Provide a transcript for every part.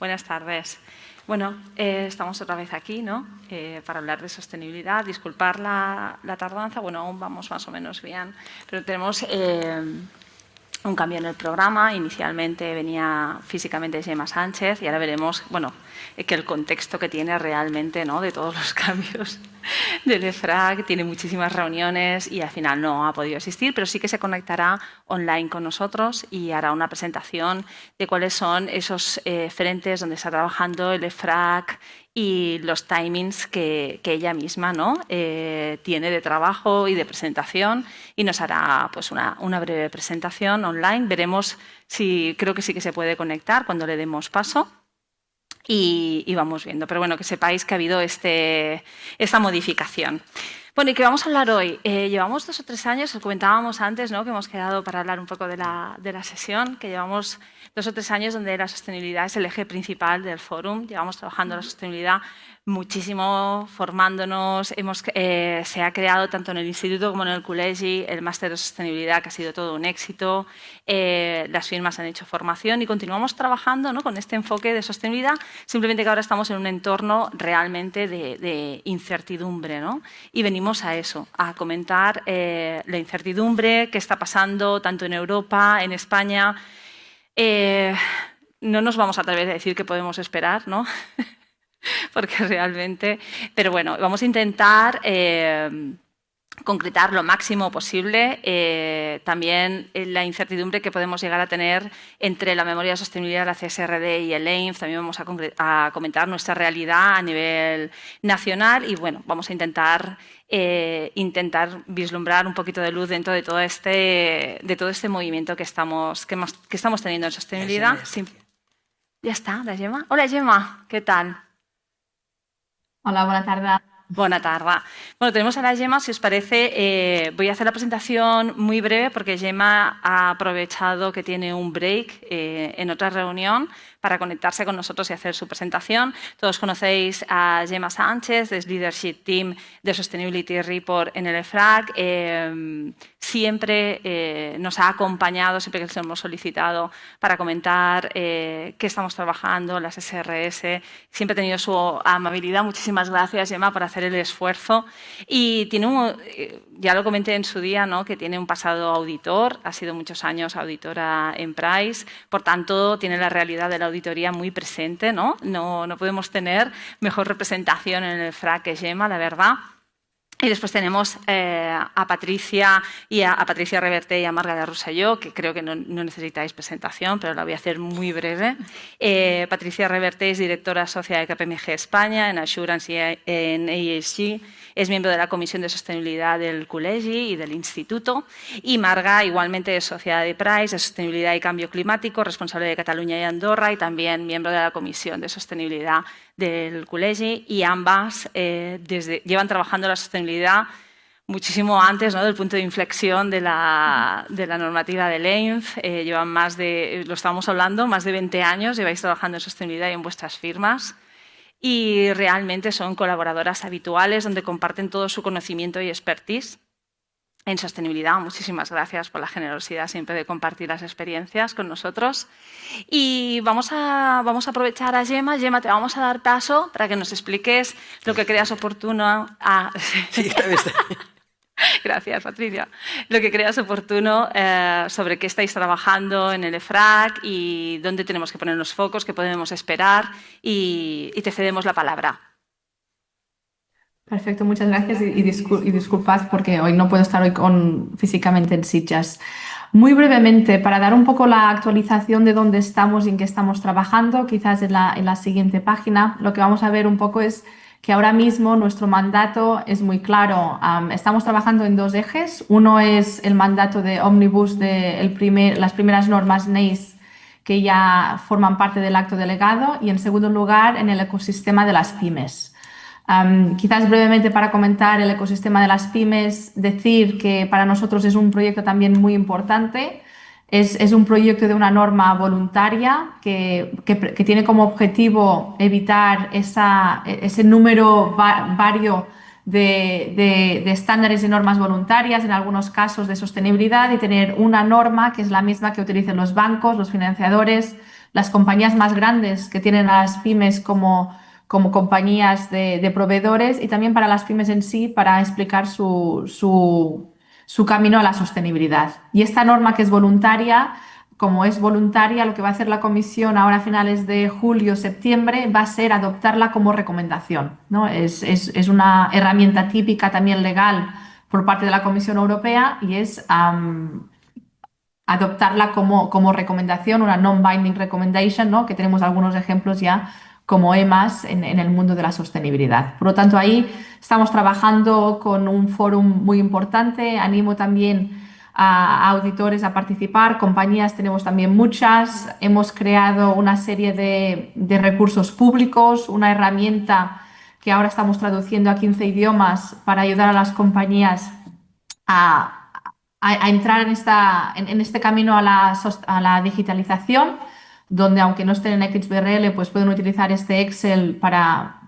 Buenas tardes. Bueno, estamos otra vez aquí, ¿no? Para hablar de sostenibilidad. Disculpar la tardanza, bueno, aún vamos más o menos bien, pero tenemos un cambio en el programa. Inicialmente venía físicamente Gemma Sánchez y ahora veremos, bueno, que el contexto que tiene realmente, ¿no?, de todos los cambios del EFRAC, tiene muchísimas reuniones y al final no ha podido asistir, pero sí que se conectará online con nosotros y hará una presentación de cuáles son esos frentes donde está trabajando el EFRAC y los timings que ella misma, ¿no?, tiene de trabajo y de presentación, y nos hará pues una breve presentación online. Veremos si, creo que sí que se puede conectar cuando le demos paso. Y vamos viendo, pero bueno, que sepáis que ha habido esta modificación. Bueno, ¿y qué vamos a hablar hoy? Llevamos 2 o 3 años, os comentábamos antes, ¿no?, que hemos quedado para hablar un poco de la sesión, que llevamos 2 o 3 años donde la sostenibilidad es el eje principal del fórum. Llevamos trabajando la sostenibilidad muchísimo, formándonos. Se ha creado tanto en el instituto como en el colegio el máster de sostenibilidad, que ha sido todo un éxito. Las firmas han hecho formación y continuamos trabajando, ¿no?, con este enfoque de sostenibilidad, simplemente que ahora estamos en un entorno realmente de incertidumbre, ¿no? Y venimos a eso, a comentar la incertidumbre que está pasando tanto en Europa, en España. No nos vamos a atrever a decir qué podemos esperar, ¿no? Porque realmente… Pero bueno, vamos a intentar concretar lo máximo posible también la incertidumbre que podemos llegar a tener entre la memoria de sostenibilidad, la CSRD y el EINF. También vamos a comentar nuestra realidad a nivel nacional y bueno, vamos a intentar vislumbrar un poquito de luz dentro de todo este movimiento que estamos teniendo en sostenibilidad. Sí. Ya está, la Gemma. Hola Gemma, ¿qué tal? Hola, buena tarde. Buena tarde. Bueno, tenemos a la Gemma, si os parece, voy a hacer la presentación muy breve porque Gemma ha aprovechado que tiene un break en otra reunión para conectarse con nosotros y hacer su presentación. Todos conocéis a Gemma Sánchez, es Leadership Team de Sustainability Report en el EFRAC. Siempre nos ha acompañado, siempre que les hemos solicitado, para comentar qué estamos trabajando, las SRS. Siempre ha tenido su amabilidad. Muchísimas gracias, Gemma, por hacer el esfuerzo. Y tiene ya lo comenté en su día, ¿no?, que tiene un pasado auditor, ha sido muchos años auditora en Price, por tanto, tiene la realidad de la auditoría muy presente, ¿no? No podemos tener mejor representación en el FRAC que Gemma, la verdad. Y después tenemos a Patricia Reverte y a Marga Rosselló, que creo que no necesitáis presentación, pero la voy a hacer muy breve. Patricia Reverte es directora socia de KPMG España en Assurance y en ESG. Es miembro de la Comisión de Sostenibilidad del Colegio y del Instituto. Y Marga, igualmente, es socia de Price, de Sostenibilidad y Cambio Climático, responsable de Cataluña y Andorra y también miembro de la Comisión de Sostenibilidad del Colegio. Y ambas llevan trabajando la sostenibilidad muchísimo antes, ¿no?, del punto de inflexión de la normativa del EINF. Llevan lo estábamos hablando, más de 20 años lleváis trabajando en sostenibilidad y en vuestras firmas. Y realmente son colaboradoras habituales donde comparten todo su conocimiento y expertise en sostenibilidad. Muchísimas gracias por la generosidad siempre de compartir las experiencias con nosotros. Y vamos a aprovechar a Gemma. Gemma, te vamos a dar paso para que nos expliques lo que creas oportuno. Sí, está bien. Gracias, Patricia. Lo que creas oportuno sobre qué estáis trabajando en el EFRAC y dónde tenemos que poner los focos, qué podemos esperar, y te cedemos la palabra. Perfecto, muchas gracias y disculpad porque hoy no puedo estar físicamente en Sitges. Muy brevemente, para dar un poco la actualización de dónde estamos y en qué estamos trabajando, quizás en la siguiente página, lo que vamos a ver un poco es que ahora mismo nuestro mandato es muy claro. Estamos trabajando en 2 ejes. Uno es el mandato de Omnibus de las primeras normas NEIS que ya forman parte del acto delegado y, en segundo lugar, en el ecosistema de las pymes. Quizás brevemente para comentar el ecosistema de las pymes, decir que para nosotros es un proyecto también muy importante. Es un proyecto de una norma voluntaria que tiene como objetivo evitar ese número vario de estándares y normas voluntarias, en algunos casos de sostenibilidad, y tener una norma que es la misma que utilicen los bancos, los financiadores, las compañías más grandes que tienen a las pymes como compañías de proveedores y también para las pymes en sí para explicar su camino a la sostenibilidad. Y esta norma que es voluntaria, como es voluntaria, lo que va a hacer la Comisión ahora a finales de julio, septiembre, va a ser adoptarla como recomendación, ¿no? Es una herramienta típica también legal por parte de la Comisión Europea y es adoptarla como recomendación, una non-binding recommendation, ¿no? Que tenemos algunos ejemplos ya como EMAs en el mundo de la sostenibilidad. Por lo tanto, ahí estamos trabajando con un foro muy importante. Animo también a auditores a participar, compañías tenemos también muchas. Hemos creado una serie de recursos públicos, una herramienta que ahora estamos traduciendo a 15 idiomas para ayudar a las compañías a, a entrar en este camino a la digitalización, donde aunque no estén en XBRL, pues pueden utilizar este Excel para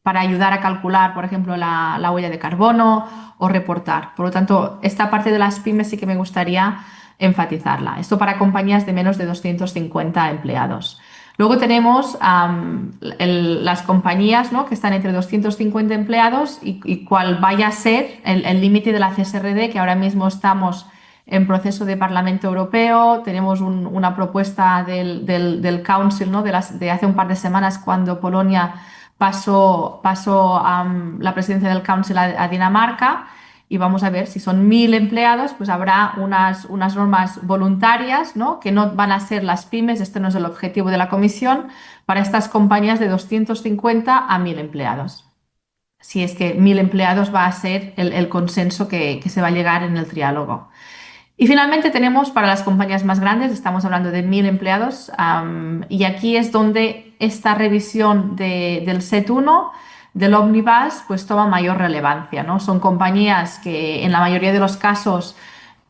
ayudar a calcular, por ejemplo, la huella de carbono o reportar. Por lo tanto, esta parte de las pymes sí que me gustaría enfatizarla. Esto para compañías de menos de 250 empleados. Luego tenemos las compañías, ¿no? Que están entre 250 empleados y cuál vaya a ser el límite de la CSRD, que ahora mismo estamos en proceso de Parlamento Europeo. Tenemos una propuesta del Council, ¿no? De hace un par de semanas cuando Polonia pasó la presidencia del Council a Dinamarca. Y vamos a ver si son 1.000 empleados, pues habrá unas normas voluntarias, ¿no? Que no van a ser las pymes, este no es el objetivo de la Comisión, para estas compañías de 250 a 1.000 empleados. Si es que 1.000 empleados va a ser el consenso que se va a llegar en el triálogo. Y finalmente tenemos para las compañías más grandes, estamos hablando de 1.000 empleados, y aquí es donde esta revisión del SET 1 del Omnibus pues toma mayor relevancia, ¿no? Son compañías que en la mayoría de los casos,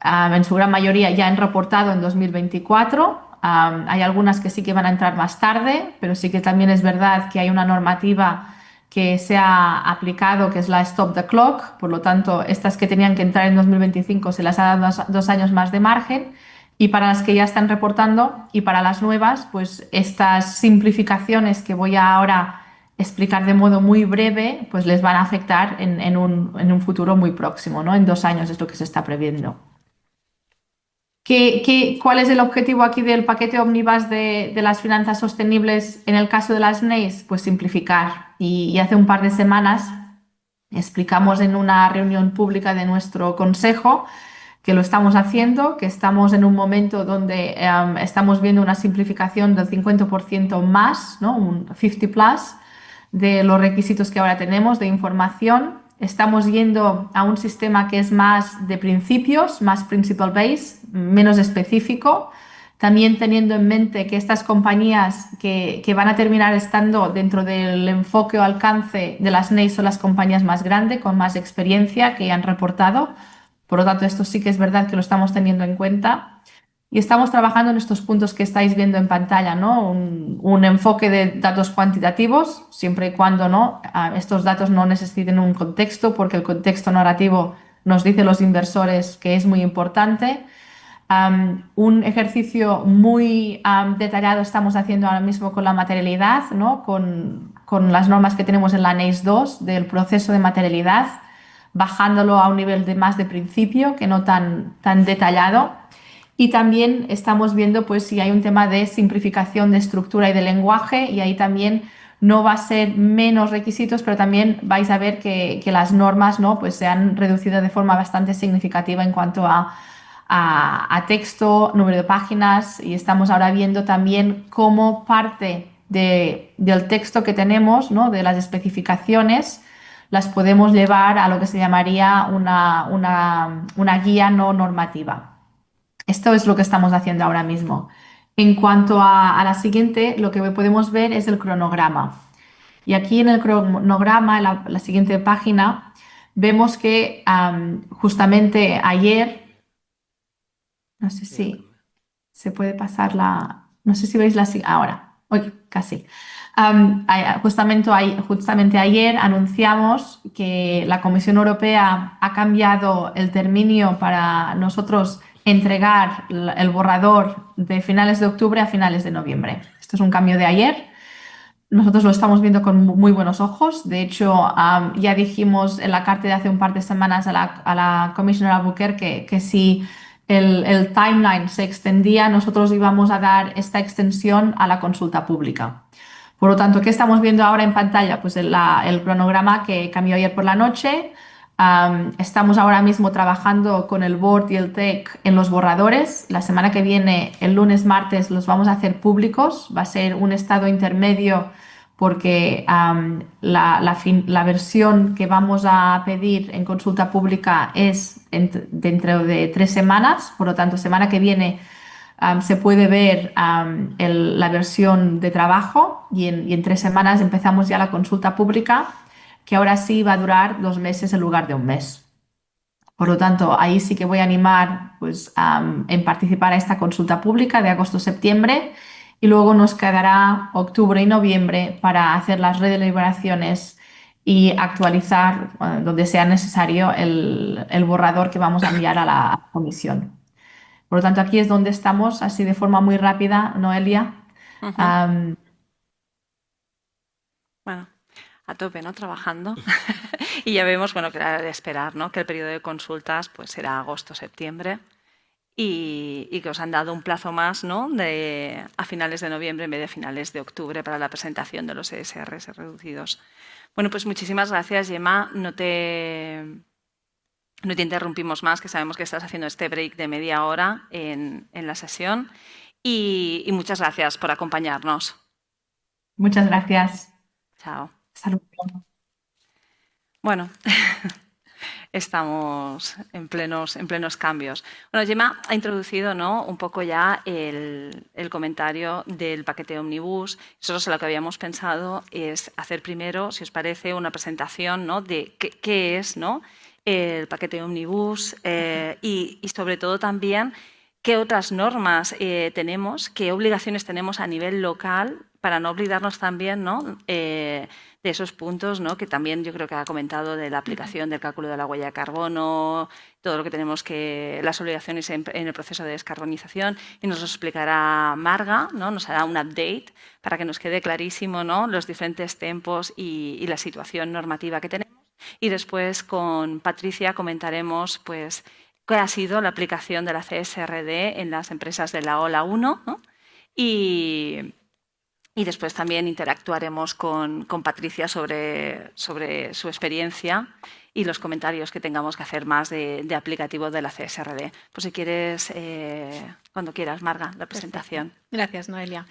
en su gran mayoría, ya han reportado en 2024. Hay algunas que sí que van a entrar más tarde, pero sí que también es verdad que hay una normativa que se ha aplicado, que es la Stop the Clock. Por lo tanto, estas que tenían que entrar en 2025 se las ha dado 2 años más de margen. Y para las que ya están reportando y para las nuevas, pues estas simplificaciones que voy a ahora explicar de modo muy breve, pues les van a afectar en un futuro muy próximo, ¿no? En 2 años es lo que se está previendo. ¿Cuál es el objetivo aquí del paquete Omnibus de las finanzas sostenibles en el caso de las NEIs? Pues simplificar. Y hace un par de semanas explicamos en una reunión pública de nuestro consejo que lo estamos haciendo, que estamos en un momento donde estamos viendo una simplificación del 50% más, ¿no? Un 50 plus de los requisitos que ahora tenemos de información. Estamos yendo a un sistema que es más de principios, más principle based, menos específico, también teniendo en mente que estas compañías que van a terminar estando dentro del enfoque o alcance de las NEIs son las compañías más grandes, con más experiencia, que han reportado. Por lo tanto, esto sí que es verdad que lo estamos teniendo en cuenta. Y estamos trabajando en estos puntos que estáis viendo en pantalla, ¿no? Un enfoque de datos cuantitativos, siempre y cuando ¿no? Estos datos no necesiten un contexto, porque el contexto narrativo nos dice los inversores que es muy importante. Un ejercicio muy detallado estamos haciendo ahora mismo con la materialidad, ¿no? Con las normas que tenemos en la NEIS 2 del proceso de materialidad, bajándolo a un nivel más de principio, que no tan detallado. Y también estamos viendo pues, si hay un tema de simplificación de estructura y de lenguaje, y ahí también no va a ser menos requisitos, pero también vais a ver que las normas ¿no? pues se han reducido de forma bastante significativa en cuanto a texto, número de páginas, y estamos ahora viendo también cómo parte del texto que tenemos, ¿no? de las especificaciones, las podemos llevar a lo que se llamaría una guía no normativa. Esto es lo que estamos haciendo ahora mismo. En cuanto a la siguiente, lo que podemos ver es el cronograma. Y aquí en el cronograma, en la siguiente página, vemos que justamente ayer, no sé si se puede pasar no sé si veis ahora, hoy casi. Justamente ayer anunciamos que la Comisión Europea ha cambiado el término para nosotros entregar el borrador de finales de octubre a finales de noviembre. Esto es un cambio de ayer. Nosotros lo estamos viendo con muy buenos ojos. De hecho, ya dijimos en la carta de hace un par de semanas a la Commissioner Albuquerque que si el timeline se extendía, nosotros íbamos a dar esta extensión a la consulta pública. Por lo tanto, ¿qué estamos viendo ahora en pantalla? Pues el cronograma que cambió ayer por la noche. Estamos ahora mismo trabajando con el board y el TEC en los borradores. La semana que viene, el lunes, martes, los vamos a hacer públicos. Va a ser un estado intermedio porque la versión que vamos a pedir en consulta pública es dentro de 3 semanas. Por lo tanto, semana que viene se puede ver la versión de trabajo y en 3 semanas empezamos ya la consulta pública, que ahora sí va a durar 2 meses en lugar de un mes. Por lo tanto, ahí sí que voy a animar pues, en participar a esta consulta pública de agosto-septiembre y luego nos quedará octubre y noviembre para hacer las redeliberaciones y actualizar donde sea necesario el borrador que vamos a enviar a la comisión. Por lo tanto, aquí es donde estamos, así de forma muy rápida, Noelia. Bueno, a tope, ¿no? Trabajando. Y ya vemos, bueno, que era de esperar, ¿no? Que el periodo de consultas pues será agosto-septiembre y que os han dado un plazo más, ¿no? A finales de noviembre en vez de finales de octubre para la presentación de los ESRs reducidos. Bueno, pues muchísimas gracias, Gemma. No te interrumpimos más, que sabemos que estás haciendo este break de media hora en la sesión. Y muchas gracias por acompañarnos. Muchas gracias. Chao. Hasta luego. Bueno, estamos en plenos cambios. Bueno, Gemma ha introducido, ¿no? Un poco ya el comentario del paquete Omnibus. Nosotros lo que habíamos pensado es hacer primero, si os parece, una presentación, ¿no? De qué es, ¿no? El paquete Omnibus y sobre todo también qué otras normas tenemos, qué obligaciones tenemos a nivel local para no olvidarnos también, ¿no? De esos puntos, ¿no? Que también yo creo que ha comentado de la aplicación del cálculo de la huella de carbono, todo lo que tenemos las obligaciones en el proceso de descarbonización, y nos lo explicará Marga, ¿no? Nos hará un update para que nos quede clarísimo, ¿no? Los diferentes tempos y la situación normativa que tenemos. Y después con Patricia comentaremos pues, qué ha sido la aplicación de la CSRD en las empresas de la OLA 1, ¿no? Y después también interactuaremos con Patricia sobre su experiencia y los comentarios que tengamos que hacer más de aplicativo de la CSRD. Pues si quieres, cuando quieras, Marga, la presentación. Perfecto. Gracias, Noelia.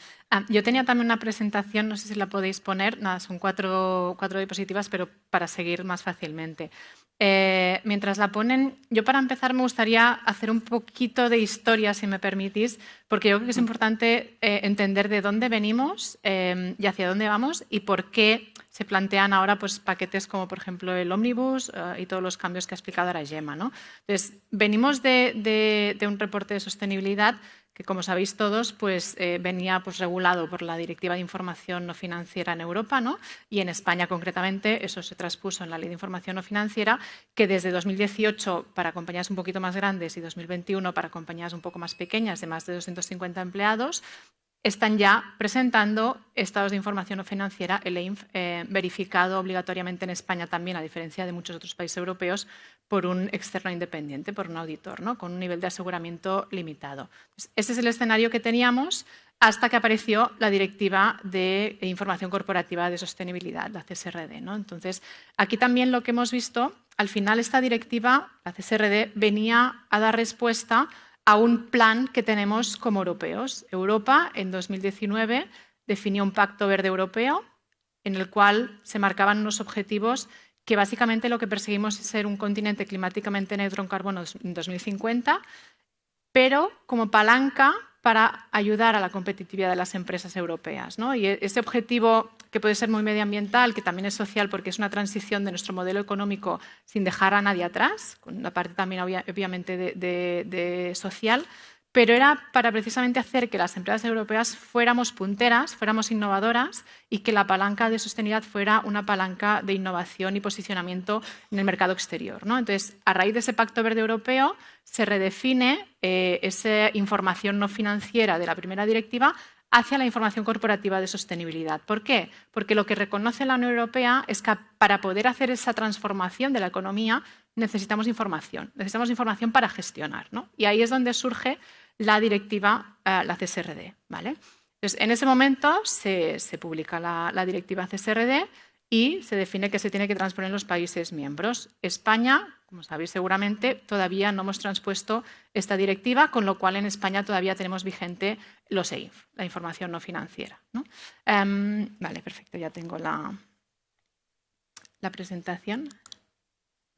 Yo tenía también una presentación, no sé si la podéis poner, nada, son cuatro diapositivas, pero para seguir más fácilmente. Mientras la ponen, yo para empezar me gustaría hacer un poquito de historia, si me permitís, porque yo creo que es importante entender de dónde venimos y hacia dónde vamos y por qué se plantean ahora pues, paquetes como, por ejemplo, el Omnibus y todos los cambios que ha explicado ahora Gemma, ¿no? Entonces, venimos de un reporte de sostenibilidad que, como sabéis todos, pues, venía pues, regulado por la Directiva de Información No Financiera en Europa, ¿no? Y en España, concretamente, eso se traspuso en la Ley de Información No Financiera, que desde 2018 para compañías un poquito más grandes y 2021 para compañías un poco más pequeñas de más de 250 empleados, están ya presentando estados de información no financiera, el EINF, verificado obligatoriamente en España también, a diferencia de muchos otros países europeos, por un externo independiente, por un auditor, ¿no? Con un nivel de aseguramiento limitado. Pues ese es el escenario que teníamos hasta que apareció la Directiva de Información Corporativa de Sostenibilidad, la CSRD, ¿no? Entonces, aquí también lo que hemos visto, al final esta directiva, la CSRD, venía a dar respuesta a un plan que tenemos como europeos. Europa, en 2019, definió un Pacto Verde Europeo en el cual se marcaban unos objetivos que básicamente lo que perseguimos es ser un continente climáticamente neutro en carbono en 2050, pero como palanca para ayudar a la competitividad de las empresas europeas, ¿no? Y ese objetivo, que puede ser muy medioambiental, que también es social porque es una transición de nuestro modelo económico sin dejar a nadie atrás, con una parte también obviamente de social, pero era para precisamente hacer que las empresas europeas fuéramos punteras, fuéramos innovadoras y que la palanca de sostenibilidad fuera una palanca de innovación y posicionamiento en el mercado exterior, ¿no? Entonces, a raíz de ese Pacto Verde Europeo, se redefine esa información no financiera de la primera directiva hacia la información corporativa de sostenibilidad. ¿Por qué? Porque lo que reconoce la Unión Europea es que para poder hacer esa transformación de la economía necesitamos información para gestionar, ¿no? Y ahí es donde surge la directiva, la CSRD, ¿vale? Entonces, en ese momento se publica la directiva CSRD y se define que se tiene que transponer en los países miembros. España, como sabéis seguramente, todavía no hemos transpuesto esta directiva, con lo cual en España todavía tenemos vigente los EIF, la información no financiera, ¿no? Vale, perfecto, ya tengo la presentación.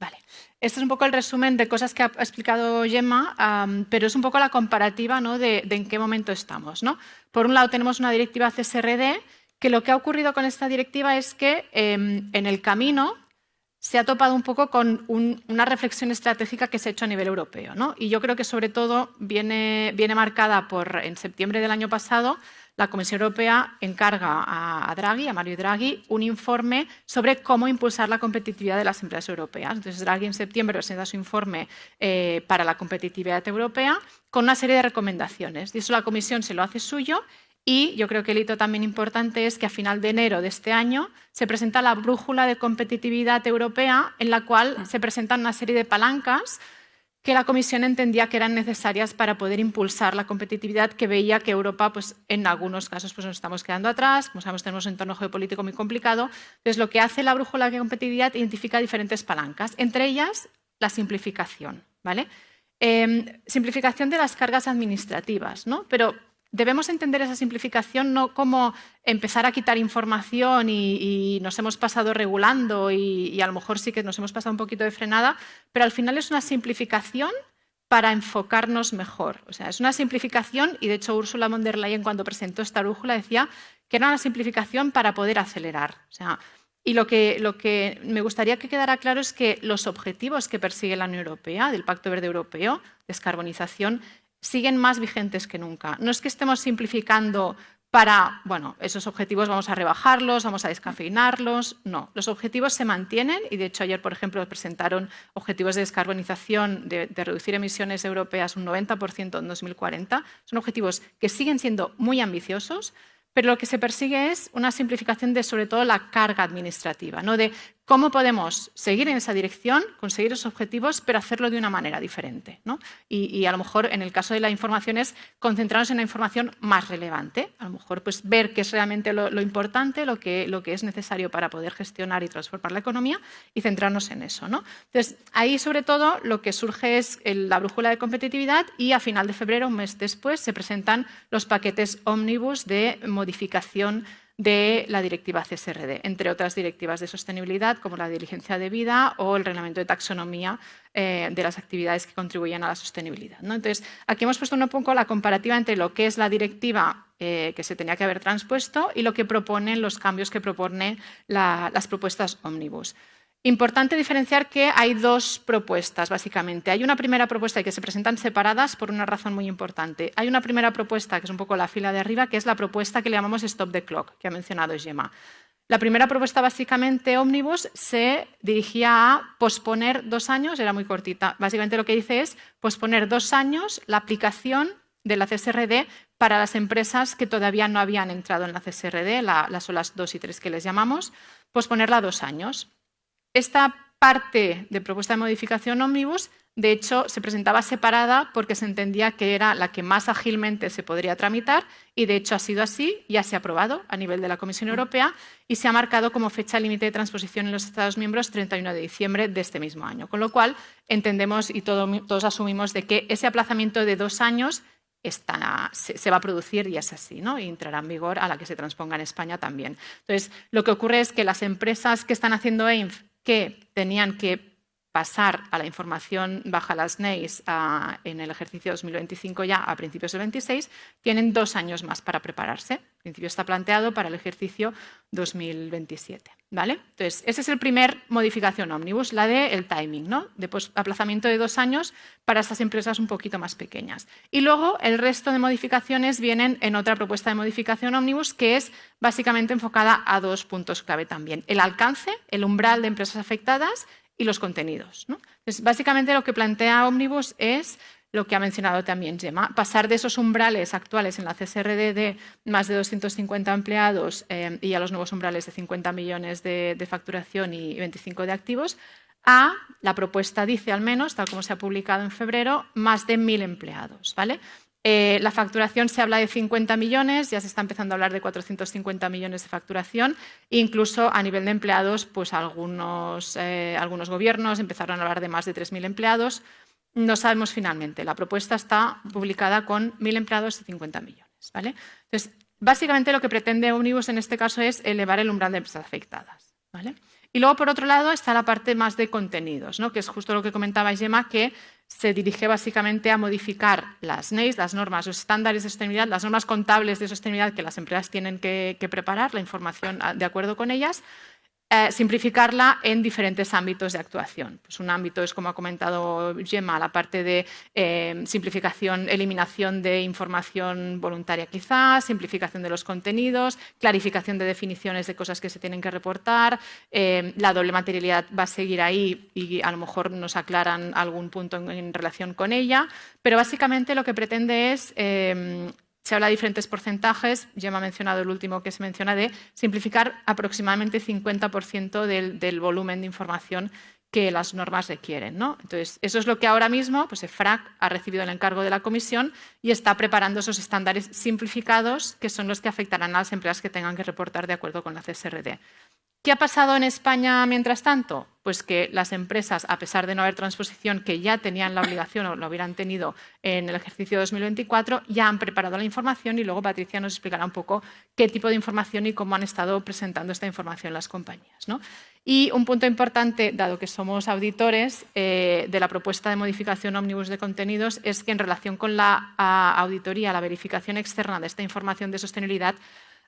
Vale, este es un poco el resumen de cosas que ha explicado Gemma, pero es un poco la comparativa, ¿no?, de en qué momento estamos, ¿no? Por un lado tenemos una directiva CSRD, que lo que ha ocurrido con esta directiva es que en el camino se ha topado un poco con una reflexión estratégica que se ha hecho a nivel europeo, ¿no? Y yo creo que sobre todo viene marcada por, en septiembre del año pasado, la Comisión Europea encarga a Draghi, a Mario Draghi, un informe sobre cómo impulsar la competitividad de las empresas europeas. Entonces, Draghi en septiembre presenta su informe para la competitividad europea con una serie de recomendaciones. Y eso la Comisión se lo hace suyo. Y yo creo que el hito también importante es que a final de enero de este año se presenta la brújula de competitividad europea, en la cual se presentan una serie de palancas que la Comisión entendía que eran necesarias para poder impulsar la competitividad, que veía que Europa, pues, en algunos casos, pues, nos estamos quedando atrás. Como sabemos, tenemos un entorno geopolítico muy complicado. Entonces, lo que hace la brújula de competitividad identifica diferentes palancas, entre ellas la simplificación, ¿vale? Simplificación de las cargas administrativas, ¿no? Pero debemos entender esa simplificación no como empezar a quitar información y nos hemos pasado regulando y a lo mejor sí que nos hemos pasado un poquito de frenada, pero al final es una simplificación para enfocarnos mejor. O sea, es una simplificación y de hecho Ursula von der Leyen cuando presentó esta brújula decía que era una simplificación para poder acelerar. O sea, y lo que me gustaría que quedara claro es que los objetivos que persigue la Unión Europea, del Pacto Verde Europeo, descarbonización, siguen más vigentes que nunca. No es que estemos simplificando para, bueno, esos objetivos vamos a rebajarlos, vamos a descafeinarlos, no. Los objetivos se mantienen y, de hecho, ayer, por ejemplo, presentaron objetivos de descarbonización, de reducir emisiones europeas un 90% en 2040. Son objetivos que siguen siendo muy ambiciosos, pero lo que se persigue es una simplificación de, sobre todo, la carga administrativa, ¿no? De cómo podemos seguir en esa dirección, conseguir esos objetivos, pero hacerlo de una manera diferente, ¿no? Y a lo mejor, en el caso de la información, es concentrarnos en la información más relevante. A lo mejor, pues, ver qué es realmente lo importante, lo que es necesario para poder gestionar y transformar la economía y centrarnos en eso, ¿no? Entonces, ahí, sobre todo, lo que surge es la brújula de competitividad y a final de febrero, un mes después, se presentan los paquetes ómnibus de modificación de la directiva CSRD, entre otras directivas de sostenibilidad como la diligencia debida o el reglamento de taxonomía de las actividades que contribuyen a la sostenibilidad, ¿no? Entonces, aquí hemos puesto un poco la comparativa entre lo que es la directiva que se tenía que haber transpuesto y lo que proponen los cambios que proponen las propuestas ómnibus. Importante diferenciar que hay dos propuestas, básicamente. Hay una primera propuesta que se presentan separadas por una razón muy importante. Hay una primera propuesta, que es un poco la fila de arriba, que es la propuesta que le llamamos Stop the Clock, que ha mencionado Gemma. La primera propuesta, básicamente, ómnibus, se dirigía a posponer 2 años, era muy cortita. Básicamente lo que dice es posponer 2 años la aplicación de la CSRD para las empresas que todavía no habían entrado en la CSRD, las olas 2 y 3 que les llamamos, posponerla 2 años. Esta parte de propuesta de modificación ómnibus, de hecho, se presentaba separada porque se entendía que era la que más ágilmente se podría tramitar y, de hecho, ha sido así, ya se ha aprobado a nivel de la Comisión Europea y se ha marcado como fecha límite de transposición en los Estados miembros 31 de diciembre de este mismo año. Con lo cual, entendemos y todos asumimos de que ese aplazamiento de 2 años se va a producir y es así, ¿no? Y entrará en vigor a la que se transponga en España también. Entonces, lo que ocurre es que las empresas que están haciendo EINF que tenían que pasar a la información baja las NEIs en el ejercicio 2025 ya a principios del 26, tienen 2 años más para prepararse. El principio está planteado para el ejercicio 2027. ¿Vale? Entonces, esa es la primera modificación ómnibus, la del timing, ¿no? De aplazamiento de 2 años para estas empresas un poquito más pequeñas. Y luego el resto de modificaciones vienen en otra propuesta de modificación ómnibus que es básicamente enfocada a 2 puntos clave también. El alcance, el umbral de empresas afectadas y los contenidos, ¿no? Entonces, básicamente lo que plantea ómnibus es lo que ha mencionado también Gemma, pasar de esos umbrales actuales en la CSRD de más de 250 empleados y a los nuevos umbrales de 50 millones de facturación y 25 de activos, a la propuesta dice al menos, tal como se ha publicado en febrero, más de 1.000 empleados, ¿vale? La facturación se habla de 50 millones, ya se está empezando a hablar de 450 millones de facturación, incluso a nivel de empleados, pues algunos gobiernos empezaron a hablar de más de 3.000 empleados. No sabemos finalmente, la propuesta está publicada con 1.000 empleados y 50 millones, ¿vale? Entonces, básicamente lo que pretende Omnibus en este caso es elevar el umbral de empresas afectadas, ¿vale? Y luego, por otro lado, está la parte más de contenidos, ¿no? Que es justo lo que comentaba Gemma, que se dirige básicamente a modificar las NEIs, las normas, los estándares de sostenibilidad, las normas contables de sostenibilidad que las empresas tienen que preparar, la información de acuerdo con ellas, simplificarla en diferentes ámbitos de actuación. Pues un ámbito es, como ha comentado Gemma, la parte de simplificación, eliminación de información voluntaria quizás, simplificación de los contenidos, clarificación de definiciones de cosas que se tienen que reportar, la doble materialidad va a seguir ahí y a lo mejor nos aclaran algún punto en relación con ella, pero básicamente lo que pretende es... se habla de diferentes porcentajes, ya me ha mencionado el último que se menciona, de simplificar aproximadamente 50% del volumen de información que las normas requieren, ¿no? Entonces, eso es lo que ahora mismo pues, EFRAC ha recibido el encargo de la Comisión y está preparando esos estándares simplificados que son los que afectarán a las empresas que tengan que reportar de acuerdo con la CSRD. ¿Qué ha pasado en España mientras tanto? Pues que las empresas, a pesar de no haber transposición, que ya tenían la obligación o lo hubieran tenido en el ejercicio 2024, ya han preparado la información y luego Patricia nos explicará un poco qué tipo de información y cómo han estado presentando esta información las compañías, ¿no? Y un punto importante, dado que somos auditores de la propuesta de modificación ómnibus de contenidos, es que en relación con la auditoría, la verificación externa de esta información de sostenibilidad,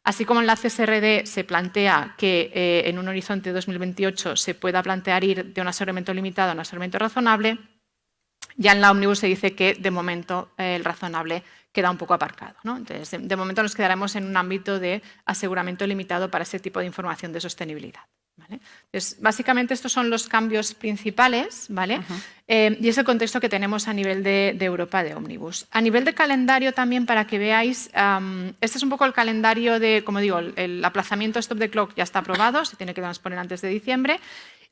así como en la CSRD se plantea que en un horizonte 2028 se pueda plantear ir de un asesoramiento limitado a un asesoramiento razonable, ya en la Omnibus se dice que de momento el razonable queda un poco aparcado, ¿no? Entonces, de momento nos quedaremos en un ámbito de aseguramiento limitado para ese tipo de información de sostenibilidad, ¿vale? Entonces, básicamente estos son los cambios principales, ¿vale? Y es el contexto que tenemos a nivel de Europa de Omnibus. A nivel de calendario también, para que veáis, este es un poco el calendario de, como digo, el aplazamiento Stop the Clock ya está aprobado, se tiene que transponer antes de diciembre.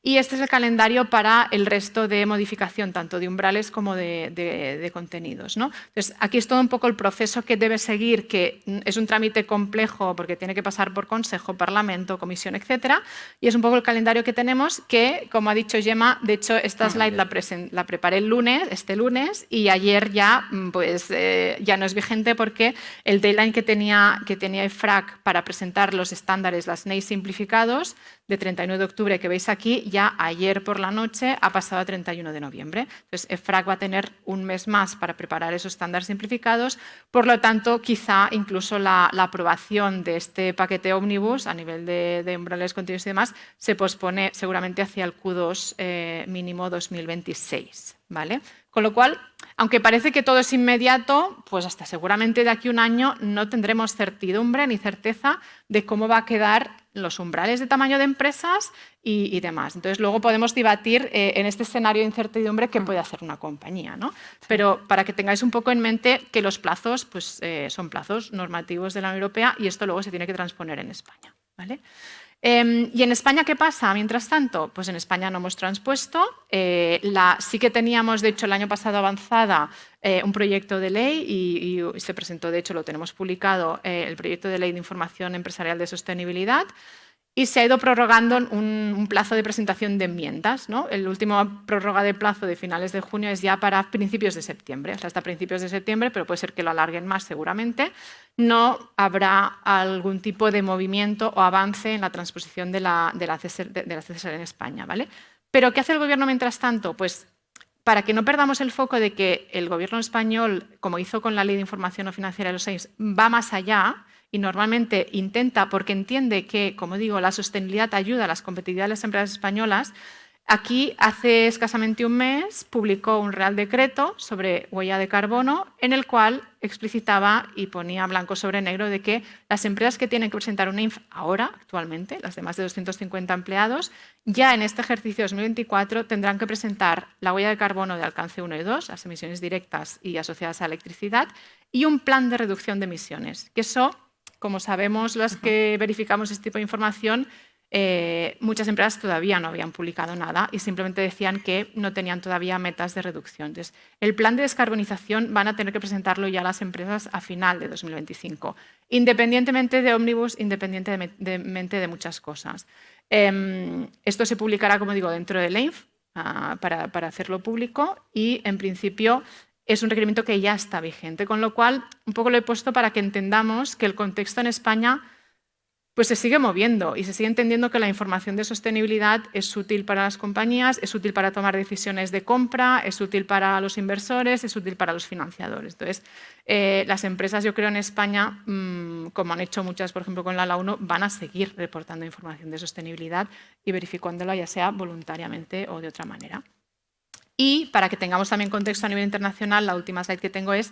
Y este es el calendario para el resto de modificación, tanto de umbrales como de contenidos, ¿no? Entonces, aquí es todo un poco el proceso que debe seguir, que es un trámite complejo porque tiene que pasar por Consejo, Parlamento, Comisión, etcétera. Y es un poco el calendario que tenemos que, como ha dicho Gemma, de hecho, esta slide la preparé este lunes, y ayer ya, pues, ya no es vigente porque el deadline que tenía EFRAC para presentar los estándares, las NEI simplificados, de 31 de octubre que veis aquí, ya ayer por la noche ha pasado a 31 de noviembre. Entonces, EFRAC va a tener un mes más para preparar esos estándares simplificados. Por lo tanto, quizá incluso la aprobación de este paquete ómnibus a nivel de umbrales, contenidos y demás se pospone seguramente hacia el Q2 mínimo 2026. ¿Vale? Con lo cual, aunque parece que todo es inmediato, pues hasta seguramente de aquí a un año no tendremos certidumbre ni certeza de cómo va a quedar los umbrales de tamaño de empresas y demás. Entonces, luego podemos debatir en este escenario de incertidumbre qué puede hacer una compañía, ¿no? Sí. Pero para que tengáis un poco en mente que los plazos pues, son plazos normativos de la Unión Europea y esto luego se tiene que transponer en España, ¿vale? ¿Y en España qué pasa? Mientras tanto, pues en España no hemos transpuesto. Sí que teníamos, de hecho, el año pasado avanzada un proyecto de ley y se presentó, de hecho, lo tenemos publicado, el proyecto de ley de información empresarial de sostenibilidad. Y se ha ido prorrogando un plazo de presentación de enmiendas, ¿no? El último prórroga de plazo de finales de junio es ya para principios de septiembre, o sea, hasta principios de septiembre, pero puede ser que lo alarguen más seguramente. No habrá algún tipo de movimiento o avance en la transposición de la CSR en España, ¿vale? Pero ¿qué hace el Gobierno mientras tanto? Pues para que no perdamos el foco de que el Gobierno español, como hizo con la Ley de Información No Financiera de los SEIS, va más allá y normalmente intenta, porque entiende que, como digo, la sostenibilidad ayuda a las competitividades de las empresas españolas, Aquí, hace escasamente un mes, publicó un Real Decreto sobre huella de carbono en el cual explicitaba y ponía blanco sobre negro de que las empresas que tienen que presentar una INF ahora, actualmente, las de más de 250 empleados, ya en este ejercicio 2024 tendrán que presentar la huella de carbono de alcance 1 y 2, las emisiones directas y asociadas a electricidad, y un plan de reducción de emisiones. Que eso, como sabemos los que verificamos este tipo de información, muchas empresas todavía no habían publicado nada y simplemente decían que no tenían todavía metas de reducción. Entonces, el plan de descarbonización van a tener que presentarlo ya las empresas a final de 2025, independientemente de Omnibus, independientemente de muchas cosas. Esto se publicará, como digo, dentro de EINF para hacerlo público y, en principio, es un requerimiento que ya está vigente, con lo cual un poco lo he puesto para que entendamos que el contexto en España pues se sigue moviendo y se sigue entendiendo que la información de sostenibilidad es útil para las compañías, es útil para tomar decisiones de compra, es útil para los inversores, es útil para los financiadores. Entonces, las empresas, yo creo, en España, como han hecho muchas, por ejemplo, con la 1, van a seguir reportando información de sostenibilidad y verificándola, ya sea voluntariamente o de otra manera. Y para que tengamos también contexto a nivel internacional, la última slide que tengo es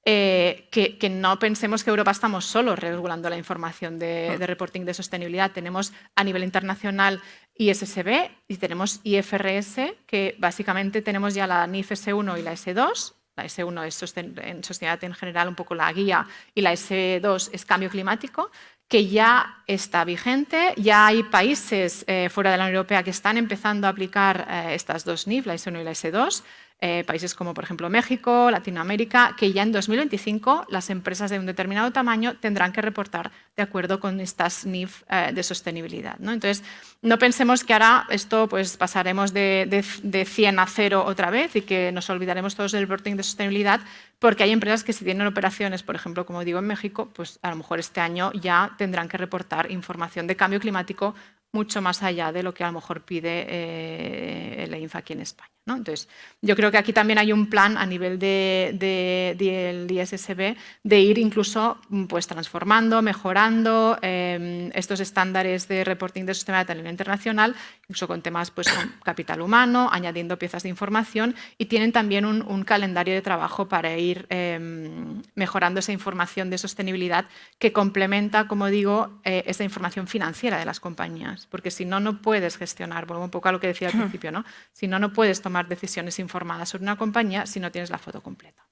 que no pensemos que Europa estamos solos regulando la información de reporting de sostenibilidad. Tenemos a nivel internacional ISSB y tenemos IFRS, que básicamente tenemos ya la NIF S1 y la S2. La S1 es en sostenibilidad en general un poco la guía y la S2 es cambio climático, que ya está vigente. Ya hay países fuera de la Unión Europea que están empezando a aplicar estas dos NIF, la S1 y la S2. Países como, por ejemplo, México, Latinoamérica, que ya en 2025 las empresas de un determinado tamaño tendrán que reportar de acuerdo con estas NIF de sostenibilidad, ¿no? Entonces, no pensemos que ahora esto pues, pasaremos de 100 a 0 otra vez y que nos olvidaremos todos del reporting de sostenibilidad, porque hay empresas que si tienen operaciones, por ejemplo, como digo, en México, pues a lo mejor este año ya tendrán que reportar información de cambio climático mucho más allá de lo que a lo mejor pide el EINF aquí en España, ¿no? Entonces, yo creo que aquí también hay un plan a nivel del ISSB de ir incluso pues, transformando, mejorando estos estándares de reporting de sostenibilidad a nivel internacional, incluso con temas pues, con capital humano, añadiendo piezas de información, y tienen también un calendario de trabajo para ir mejorando esa información de sostenibilidad que complementa, como digo, esa información financiera de las compañías. Porque si no, no puedes gestionar, vuelvo un poco a lo que decía al principio, ¿no? Si no, no puedes tomar decisiones informadas sobre una compañía si no tienes la foto completa.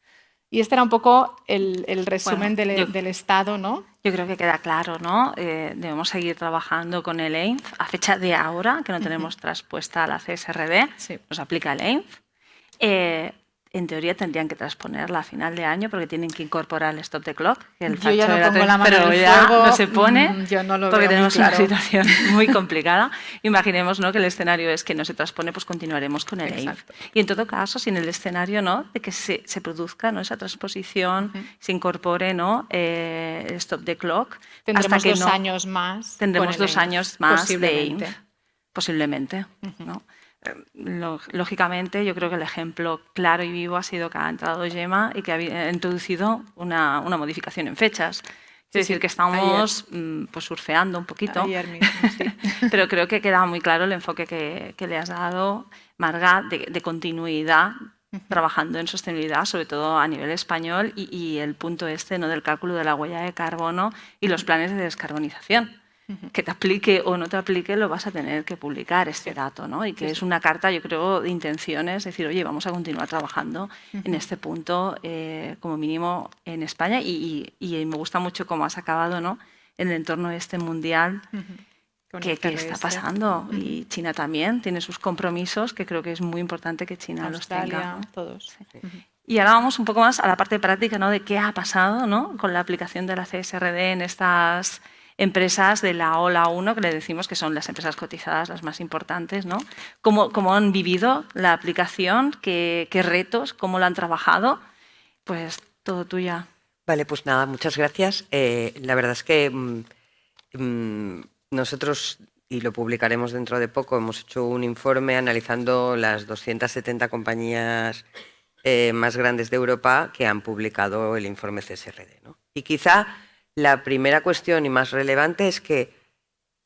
Y este era un poco el resumen del estado, ¿no? Yo creo que queda claro, ¿no? Debemos seguir trabajando con el EINF. A fecha de ahora, que no tenemos traspuesta a la CSRD, sí, nos aplica el EINF. En teoría tendrían que transponerla a final de año porque tienen que incorporar el stop the clock. Que el yo ya no pongo la mano pero en el ya fuego, no se pone yo no lo porque veo tenemos muy claro. una situación muy complicada. Imaginemos, ¿no?, que el escenario es que no se transpone, pues continuaremos con el EINF. Y en todo caso, sin el escenario, ¿no?, de que se produzca, ¿no?, esa transposición, se incorpore, ¿no?, el stop the clock. Tendremos hasta que 2 años más. Tendremos 2 años más de EINF. Posiblemente, ¿no? Lógicamente, yo creo que el ejemplo claro y vivo ha sido que ha entrado Gemma y que ha introducido una modificación en fechas. Es decir, que estamos pues, surfeando un poquito, ayer mismo, sí. Pero creo que queda muy claro el enfoque que le has dado, Marga, de continuidad trabajando en sostenibilidad, sobre todo a nivel español, y el punto este, ¿no?, del cálculo de la huella de carbono y los planes de descarbonización. Que te aplique o no te aplique, lo vas a tener que publicar este dato, ¿no? Y que es una carta, yo creo, de intenciones, decir, oye, vamos a continuar trabajando en este punto, como mínimo en España, y me gusta mucho cómo has acabado, ¿no?, en el entorno este mundial, que está pasando. Y China también tiene sus compromisos, que creo que es muy importante que China Australia, los tenga, ¿no? Todos. Sí. Y ahora vamos un poco más a la parte práctica, ¿no?, de qué ha pasado, ¿no?, con la aplicación de la CSRD en estas empresas de la OLA 1, que le decimos que son las empresas cotizadas las más importantes, ¿no? ¿Cómo han vivido la aplicación? ¿Qué retos? ¿Cómo lo han trabajado? Pues todo tuya. Vale, pues nada, muchas gracias. La verdad es que nosotros, y lo publicaremos dentro de poco, hemos hecho un informe analizando las 270 compañías más grandes de Europa que han publicado el informe CSRD, ¿no? Y quizá la primera cuestión y más relevante es que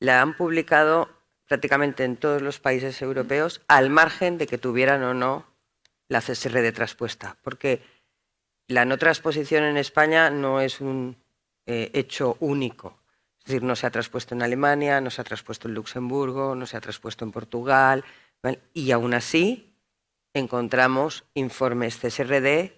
la han publicado prácticamente en todos los países europeos, al margen de que tuvieran o no la CSRD traspuesta, porque la no transposición en España no es un hecho único. Es decir, no se ha traspuesto en Alemania, no se ha traspuesto en Luxemburgo, no se ha traspuesto en Portugal, ¿vale? Y aún así encontramos informes CSRD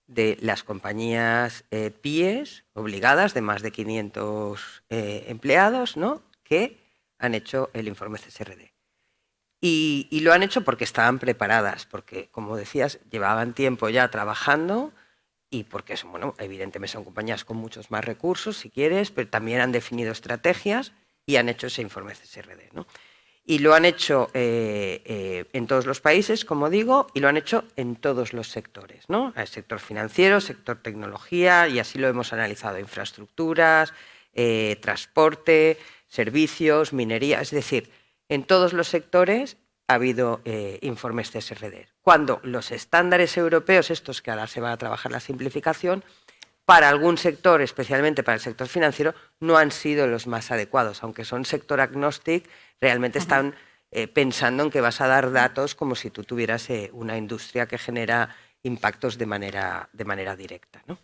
de las compañías PIEs obligadas de más de 500 empleados, ¿no?, que han hecho el informe CSRD. Y lo han hecho porque estaban preparadas, porque, como decías, llevaban tiempo ya trabajando y porque, bueno, evidentemente son compañías con muchos más recursos, si quieres, pero también han definido estrategias y han hecho ese informe CSRD, ¿no? Y lo han hecho en todos los países, como digo, y lo han hecho en todos los sectores, ¿no? El sector financiero, sector tecnología, y así lo hemos analizado: infraestructuras, transporte, servicios, minería, es decir, en todos los sectores ha habido informes CSRD. Cuando los estándares europeos, estos que ahora se va a trabajar la simplificación, para algún sector, especialmente para el sector financiero, no han sido los más adecuados. Aunque son sector agnostic, realmente están pensando en que vas a dar datos como si tú tuvieras una industria que genera impactos de manera directa, ¿no?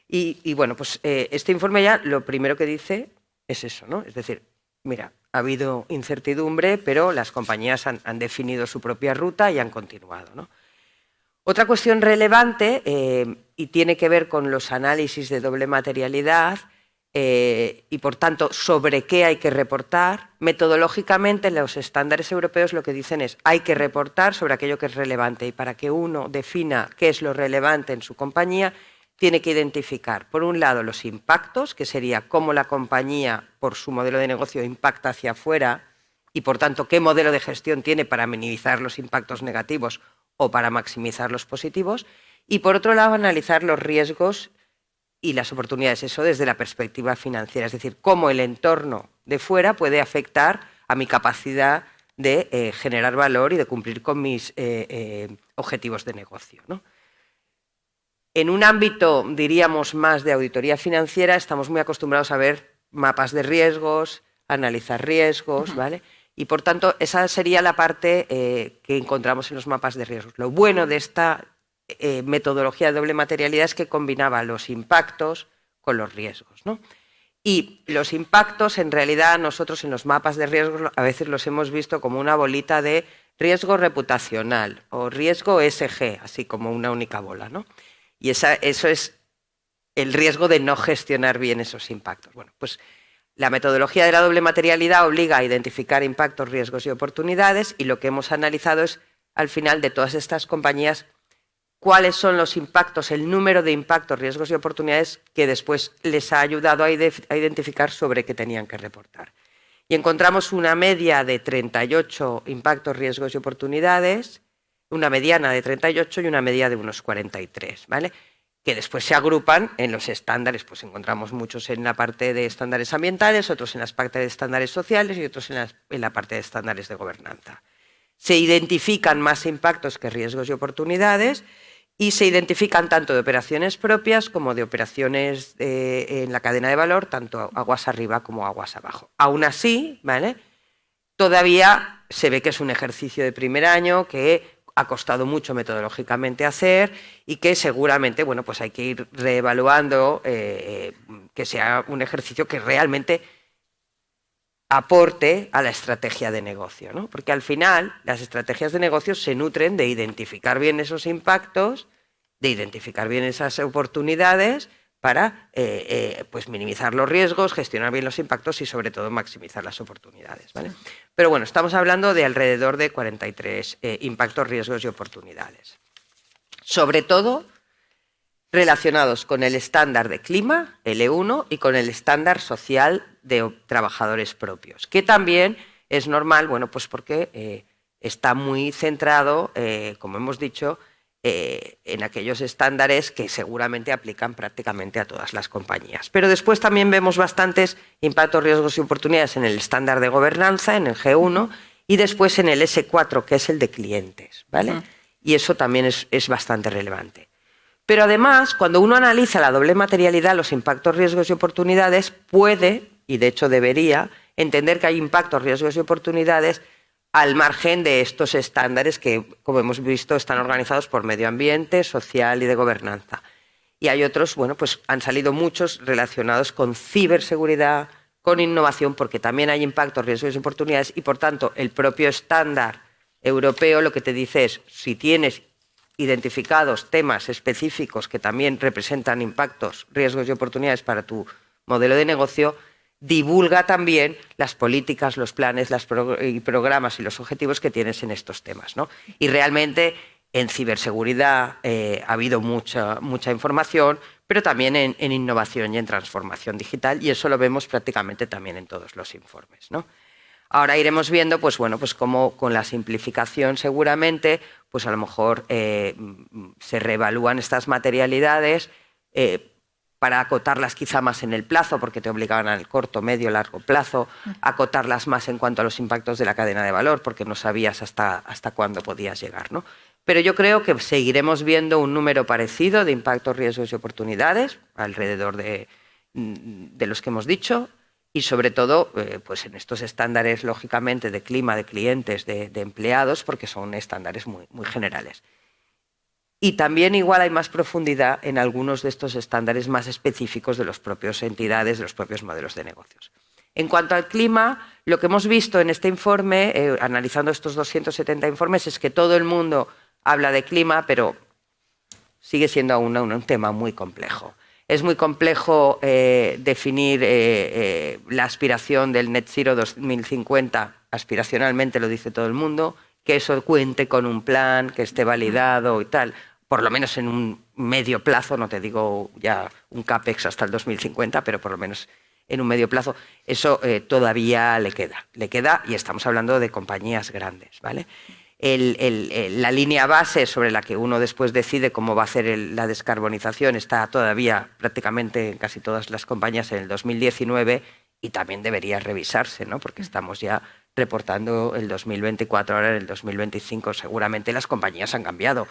Y bueno, pues este informe ya lo primero que dice es eso, ¿no? Es decir, mira, ha habido incertidumbre, pero las compañías han definido su propia ruta y han continuado, ¿no? Otra cuestión relevante, y tiene que ver con los análisis de doble materialidad y, por tanto, sobre qué hay que reportar. Metodológicamente, los estándares europeos lo que dicen es: hay que reportar sobre aquello que es relevante, y para que uno defina qué es lo relevante en su compañía, tiene que identificar, por un lado, los impactos, que sería cómo la compañía, por su modelo de negocio, impacta hacia afuera y, por tanto, qué modelo de gestión tiene para minimizar los impactos negativos o para maximizar los positivos. Y, por otro lado, analizar los riesgos y las oportunidades, eso desde la perspectiva financiera, es decir, cómo el entorno de fuera puede afectar a mi capacidad de generar valor y de cumplir con mis objetivos de negocio, ¿no? En un ámbito, diríamos, más de auditoría financiera, estamos muy acostumbrados a ver mapas de riesgos, analizar riesgos, ¿vale? Y, por tanto, esa sería la parte que encontramos en los mapas de riesgos. Lo bueno de esta metodología de doble materialidad es que combinaba los impactos con los riesgos, ¿no? Y los impactos, en realidad, nosotros en los mapas de riesgos a veces los hemos visto como una bolita de riesgo reputacional o riesgo ESG, así como una única bola, ¿no? Y eso es el riesgo de no gestionar bien esos impactos. Bueno, pues la metodología de la doble materialidad obliga a identificar impactos, riesgos y oportunidades, y lo que hemos analizado es, al final, de todas estas compañías, cuáles son los impactos, el número de impactos, riesgos y oportunidades que después les ha ayudado a identificar sobre qué tenían que reportar. Y encontramos una media de 38 impactos, riesgos y oportunidades, una mediana de 38 y una media de unos 43, ¿vale? Que después se agrupan en los estándares, pues encontramos muchos en la parte de estándares ambientales, otros en la parte de estándares sociales y otros en la parte de estándares de gobernanza. Se identifican más impactos que riesgos y oportunidades, y se identifican tanto de operaciones propias como de operaciones en la cadena de valor, tanto aguas arriba como aguas abajo. Aún así, ¿vale?, todavía se ve que es un ejercicio de primer año que ha costado mucho metodológicamente hacer y que seguramente, bueno, pues hay que ir reevaluando, que sea un ejercicio que realmente aporte a la estrategia de negocio, ¿no? Porque al final las estrategias de negocio se nutren de identificar bien esos impactos, de identificar bien esas oportunidades para pues minimizar los riesgos, gestionar bien los impactos y, sobre todo, maximizar las oportunidades, ¿vale? Pero bueno, estamos hablando de alrededor de 43 impactos, riesgos y oportunidades. Sobre todo relacionados con el estándar de clima, el E1, y con el estándar social de trabajadores propios, que también es normal, bueno, pues porque está muy centrado, como hemos dicho, en aquellos estándares que seguramente aplican prácticamente a todas las compañías. Pero después también vemos bastantes impactos, riesgos y oportunidades en el estándar de gobernanza, en el G1, y después en el S4, que es el de clientes, ¿vale? Y eso también es bastante relevante. Pero además, cuando uno analiza la doble materialidad, los impactos, riesgos y oportunidades, puede, y de hecho debería, entender que hay impactos, riesgos y oportunidades al margen de estos estándares que, como hemos visto, están organizados por medio ambiente, social y de gobernanza. Y hay otros, bueno, pues han salido muchos relacionados con ciberseguridad, con innovación, porque también hay impactos, riesgos y oportunidades, y por tanto el propio estándar europeo lo que te dice es, si tienes identificados temas específicos que también representan impactos, riesgos y oportunidades para tu modelo de negocio, divulga también las políticas, los planes, y programas y los objetivos que tienes en estos temas, ¿no? Y realmente en ciberseguridad ha habido mucha información, pero también en innovación y en transformación digital, y eso lo vemos prácticamente también en todos los informes, ¿no? Ahora iremos viendo, pues bueno, pues cómo con la simplificación seguramente, pues a lo mejor se reevalúan estas materialidades para acotarlas quizá más en el plazo, porque te obligaban al corto, medio, largo plazo, acotarlas más en cuanto a los impactos de la cadena de valor, porque no sabías hasta cuándo podías llegar, ¿no? Pero yo creo que seguiremos viendo un número parecido de impactos, riesgos y oportunidades, alrededor de los que hemos dicho, y sobre todo pues en estos estándares, lógicamente, de clima, de clientes, de empleados, porque son estándares muy generales. Y también igual hay más profundidad en algunos de estos estándares más específicos de las propias entidades, de los propios modelos de negocios. En cuanto al clima, lo que hemos visto en este informe, analizando estos 270 informes, es que todo el mundo habla de clima, pero sigue siendo aún un tema muy complejo. Es muy complejo definir la aspiración del Net Zero 2050, aspiracionalmente lo dice todo el mundo, que eso cuente con un plan, que esté validado y tal, por lo menos en un medio plazo, no te digo ya un CAPEX hasta el 2050, pero por lo menos en un medio plazo, eso todavía le queda y estamos hablando de compañías grandes, ¿vale? La línea base sobre la que uno después decide cómo va a hacer la descarbonización está todavía prácticamente en casi todas las compañías en el 2019 y también debería revisarse, ¿no? Porque estamos ya reportando el 2024, ahora en el 2025 seguramente las compañías han cambiado.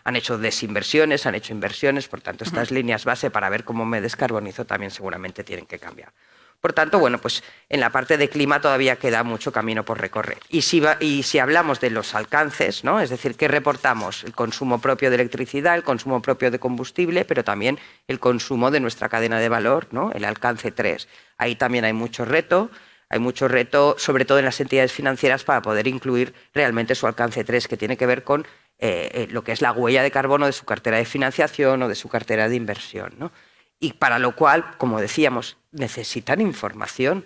Han hecho desinversiones, han hecho inversiones, por tanto estas líneas base para ver cómo me descarbonizo también seguramente tienen que cambiar. Por tanto, bueno, pues en la parte de clima todavía queda mucho camino por recorrer. Y si hablamos de los alcances, ¿no? Es decir, ¿qué reportamos? El consumo propio de electricidad, el consumo propio de combustible, pero también el consumo de nuestra cadena de valor, ¿no? El alcance 3. Ahí también hay mucho reto, sobre todo en las entidades financieras, para poder incluir realmente su alcance 3, que tiene que ver con lo que es la huella de carbono de su cartera de financiación o de su cartera de inversión, ¿no? Y para lo cual, como decíamos, necesitan información.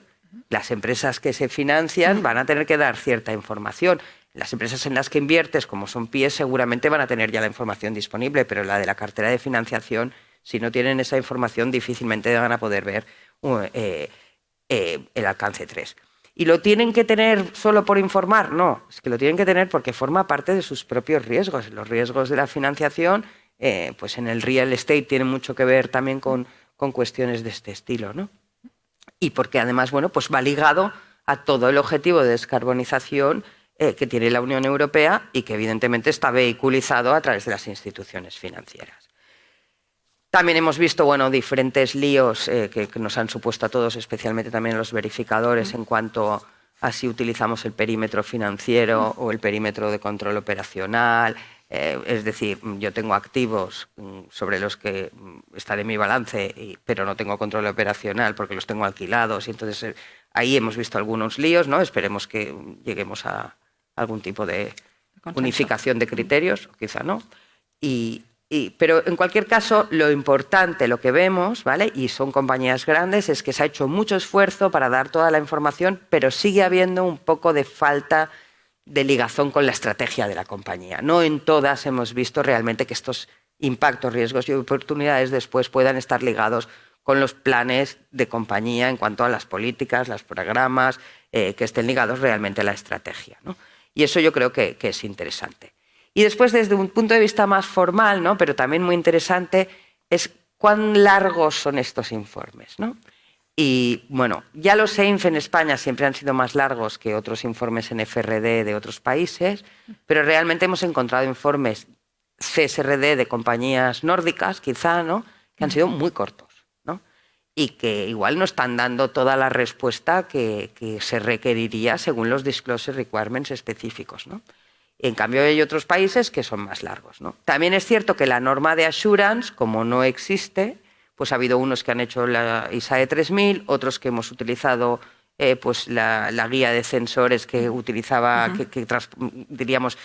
Las empresas que se financian van a tener que dar cierta información. Las empresas en las que inviertes, como son PIEs, seguramente van a tener ya la información disponible, pero la de la cartera de financiación, si no tienen esa información, difícilmente van a poder ver el alcance 3. ¿Y lo tienen que tener solo por informar? No, es que lo tienen que tener porque forma parte de sus propios riesgos. Los riesgos de la financiación, pues en el real estate tienen mucho que ver también con cuestiones de este estilo, ¿no? Y porque además, bueno, pues va ligado a todo el objetivo de descarbonización que tiene la Unión Europea y que evidentemente está vehiculizado a través de las instituciones financieras. También hemos visto, bueno, diferentes líos que nos han supuesto a todos, especialmente también a los verificadores, en cuanto a si utilizamos el perímetro financiero o el perímetro de control operacional. Es decir, yo tengo activos sobre los que están en mi balance, pero no tengo control operacional porque los tengo alquilados. Y entonces ahí hemos visto algunos líos, ¿no? Esperemos que lleguemos a algún tipo de unificación de criterios, quizá no. Pero en cualquier caso, lo importante, lo que vemos, ¿vale? Y son compañías grandes, es que se ha hecho mucho esfuerzo para dar toda la información, pero sigue habiendo un poco de falta de ligazón con la estrategia de la compañía. No en todas hemos visto realmente que estos impactos, riesgos y oportunidades después puedan estar ligados con los planes de compañía en cuanto a las políticas, los programas, que estén ligados realmente a la estrategia, ¿no? Y eso yo creo que es interesante. Y después, desde un punto de vista más formal, ¿no? Pero también muy interesante, es cuán largos son estos informes, ¿no? Y bueno, ya los EINF en España siempre han sido más largos que otros informes en FRD de otros países, pero realmente hemos encontrado informes CSRD de compañías nórdicas, quizá, ¿no? Que han sido muy cortos, ¿no? y que igual no están dando toda la respuesta que se requeriría según los disclosure requirements específicos, ¿no? En cambio, hay otros países que son más largos, ¿no? También es cierto que la norma de assurance, como no existe, pues ha habido unos que han hecho la ISAE 3000, otros que hemos utilizado pues la guía de sensores que utilizaba, diríamos,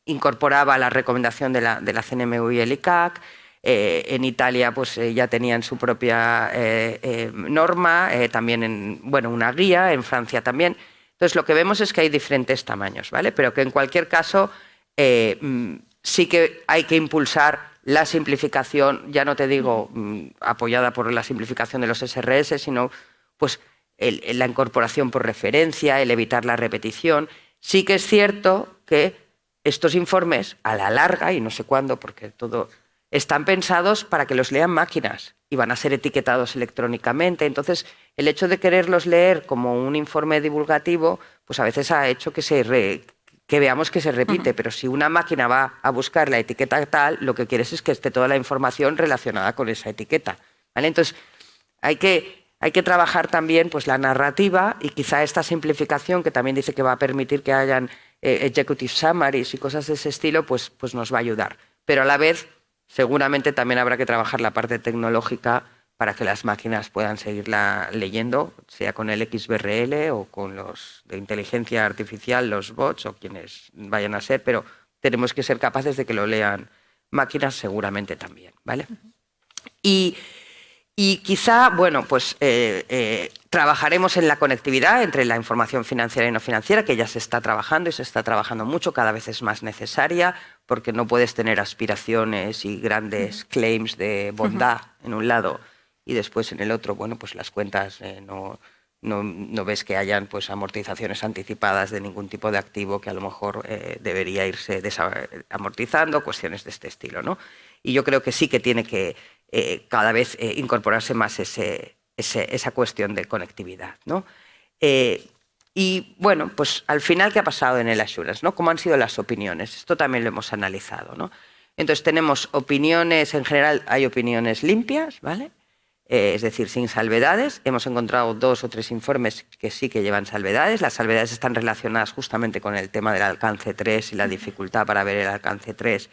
incorporaba la recomendación de la CNMV y el ICAC. En Italia pues ya tenían su propia norma, también una guía, en Francia también. Entonces, lo que vemos es que hay diferentes tamaños, ¿vale? Pero que en cualquier caso sí que hay que impulsar la simplificación, ya no te digo apoyada por la simplificación de los SRS, sino pues la incorporación por referencia, el evitar la repetición. Sí que es cierto que estos informes, a la larga, y no sé cuándo, porque todo, están pensados para que los lean máquinas y van a ser etiquetados electrónicamente. Entonces, el hecho de quererlos leer como un informe divulgativo, pues a veces ha hecho que veamos que se repite, pero si una máquina va a buscar la etiqueta tal, lo que quieres es que esté toda la información relacionada con esa etiqueta, ¿vale? Entonces, hay que trabajar también pues, la narrativa y quizá esta simplificación que también dice que va a permitir que hayan executive summaries y cosas de ese estilo, pues nos va a ayudar. Pero a la vez, seguramente también habrá que trabajar la parte tecnológica para que las máquinas puedan seguirla leyendo, sea con el XBRL o con los de inteligencia artificial, los bots o quienes vayan a ser, pero tenemos que ser capaces de que lo lean máquinas seguramente también, ¿vale? Y quizá, bueno, pues trabajaremos en la conectividad entre la información financiera y no financiera, que ya se está trabajando y se está trabajando mucho, cada vez es más necesaria, porque no puedes tener aspiraciones y grandes claims de bondad en un lado y después en el otro, bueno, pues las cuentas no ves que hayan pues amortizaciones anticipadas de ningún tipo de activo que a lo mejor debería irse amortizando, cuestiones de este estilo, ¿no? Y yo creo que sí que tiene que cada vez incorporarse más esa cuestión de conectividad, ¿no? Y bueno, pues al final, ¿qué ha pasado en el assurance, ¿no? ¿Cómo han sido las opiniones? Esto también lo hemos analizado, ¿no? Entonces tenemos opiniones, en general hay opiniones limpias, ¿vale? Es decir, sin salvedades. Hemos encontrado 2 o 3 informes que sí que llevan salvedades. Las salvedades están relacionadas justamente con el tema del alcance 3 y la dificultad para ver el alcance 3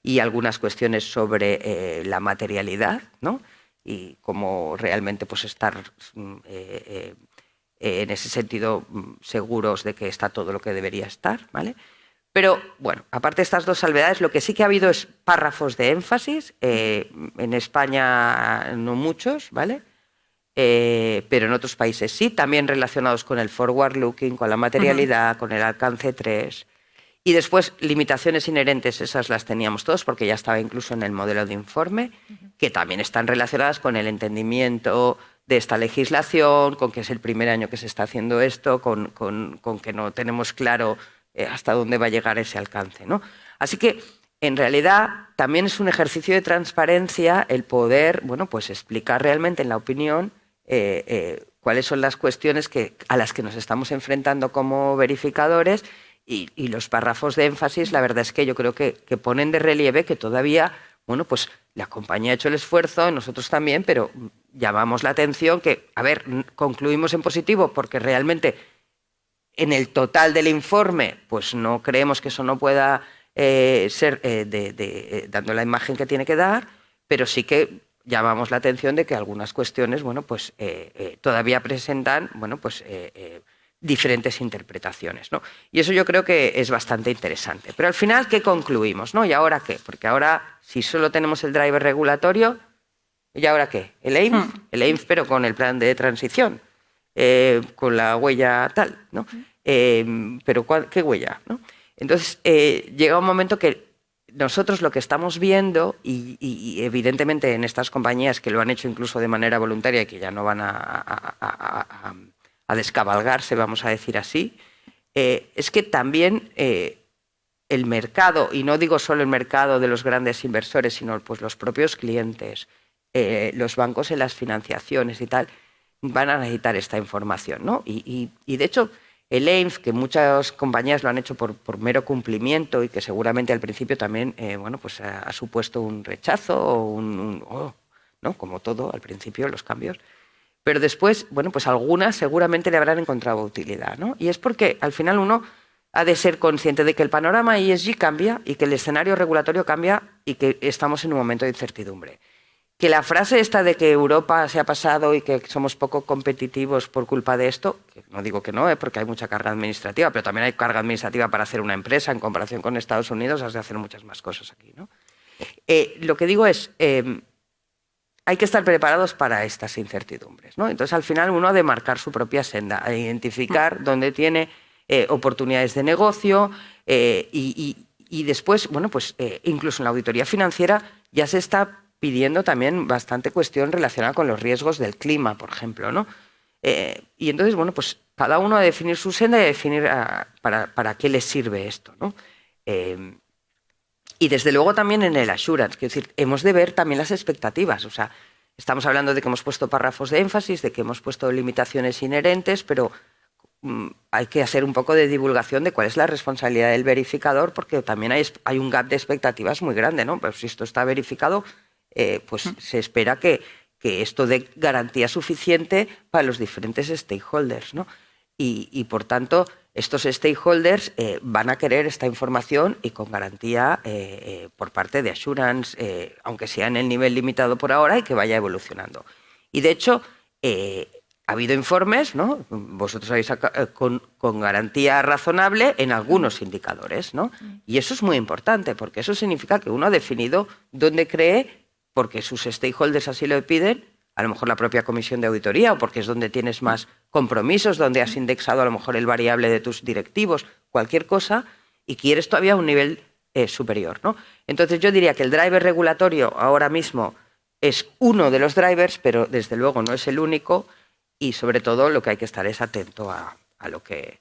y algunas cuestiones sobre la materialidad, ¿no? Y cómo realmente pues, estar en ese sentido seguros de que está todo lo que debería estar, ¿vale? Pero, bueno, aparte de estas 2 salvedades, lo que sí que ha habido es párrafos de énfasis. En España no muchos, ¿vale? Pero en otros países sí, también relacionados con el forward looking, con la materialidad, con el alcance 3. Y después, limitaciones inherentes, esas las teníamos todos porque ya estaba incluso en el modelo de informe, que también están relacionadas con el entendimiento de esta legislación, con que es el primer año que se está haciendo esto, con que no tenemos claro hasta dónde va a llegar ese alcance, ¿no? Así que, en realidad, también es un ejercicio de transparencia el poder, bueno, pues explicar realmente en la opinión cuáles son las cuestiones a las que nos estamos enfrentando como verificadores y los párrafos de énfasis, la verdad es que yo creo que ponen de relieve que todavía, bueno, pues la compañía ha hecho el esfuerzo, nosotros también, pero llamamos la atención que, a ver, concluimos en positivo porque realmente en el total del informe, pues no creemos que eso no pueda ser dando la imagen que tiene que dar, pero sí que llamamos la atención de que algunas cuestiones, bueno, pues todavía presentan, bueno, pues diferentes interpretaciones, ¿no? Y eso yo creo que es bastante interesante. Pero al final, ¿qué concluimos, no? ¿Y ahora qué? Porque ahora, si solo tenemos el driver regulatorio, ¿y ahora qué? El AIMF, pero con el plan de transición. Con la huella tal, ¿no? Pero ¿qué huella, no? Entonces, llega un momento que nosotros lo que estamos viendo, y evidentemente en estas compañías que lo han hecho incluso de manera voluntaria y que ya no van a descabalgarse, vamos a decir así, es que también el mercado, y no digo solo el mercado de los grandes inversores, sino pues los propios clientes, los bancos en las financiaciones y tal, van a necesitar esta información, ¿no? Y de hecho, el AIMF, que muchas compañías lo han hecho por mero cumplimiento y que seguramente al principio también bueno, pues ha supuesto un rechazo o ¿no? Como todo, al principio, los cambios. Pero después, bueno, pues algunas seguramente le habrán encontrado utilidad, ¿no? Y es porque al final uno ha de ser consciente de que el panorama ESG cambia y que el escenario regulatorio cambia y que estamos en un momento de incertidumbre. Que la frase esta de que Europa se ha pasado y que somos poco competitivos por culpa de esto, que no digo que no, porque hay mucha carga administrativa, pero también hay carga administrativa para hacer una empresa en comparación con Estados Unidos, has de hacer muchas más cosas aquí, ¿no? Lo que digo es, hay que estar preparados para estas incertidumbres, ¿no? Entonces, al final, uno ha de marcar su propia senda, identificar dónde tiene oportunidades de negocio y después, bueno, pues incluso en la auditoría financiera ya se está pidiendo también bastante cuestión relacionada con los riesgos del clima, por ejemplo, ¿no? Y entonces, bueno, pues cada uno a definir su senda y a definir para qué les sirve esto, ¿no? Y desde luego también en el assurance, es decir, hemos de ver también las expectativas, o sea, estamos hablando de que hemos puesto párrafos de énfasis, de que hemos puesto limitaciones inherentes, pero hay que hacer un poco de divulgación de cuál es la responsabilidad del verificador, porque también hay un gap de expectativas muy grande, ¿no? Pues si esto está verificado, pues se espera que esto dé garantía suficiente para los diferentes stakeholders, ¿no? Y por tanto, estos stakeholders van a querer esta información y con garantía por parte de assurance, aunque sea en el nivel limitado por ahora y que vaya evolucionando. Y de hecho, ha habido informes, ¿no? Vosotros habéis con garantía razonable en algunos indicadores, ¿no? Y eso es muy importante porque eso significa que uno ha definido dónde cree, porque sus stakeholders así lo piden, a lo mejor la propia comisión de auditoría o porque es donde tienes más compromisos, donde has indexado a lo mejor el variable de tus directivos, cualquier cosa, y quieres todavía un nivel superior, ¿no? Entonces yo diría que el driver regulatorio ahora mismo es uno de los drivers, pero desde luego no es el único y sobre todo lo que hay que estar es atento a lo que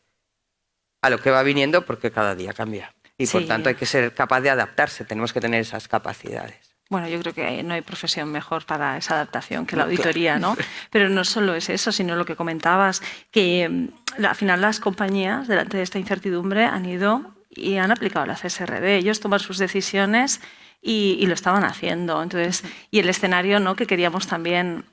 va viniendo porque cada día cambia y por tanto hay que ser capaz de adaptarse, tenemos que tener esas capacidades. Bueno, yo creo que no hay profesión mejor para esa adaptación que la auditoría, ¿no? Pero no solo es eso, sino lo que comentabas, que al final las compañías, delante de esta incertidumbre, han ido y han aplicado la CSRD. Ellos toman sus decisiones y lo estaban haciendo. Entonces, y el escenario, ¿no?, que queríamos también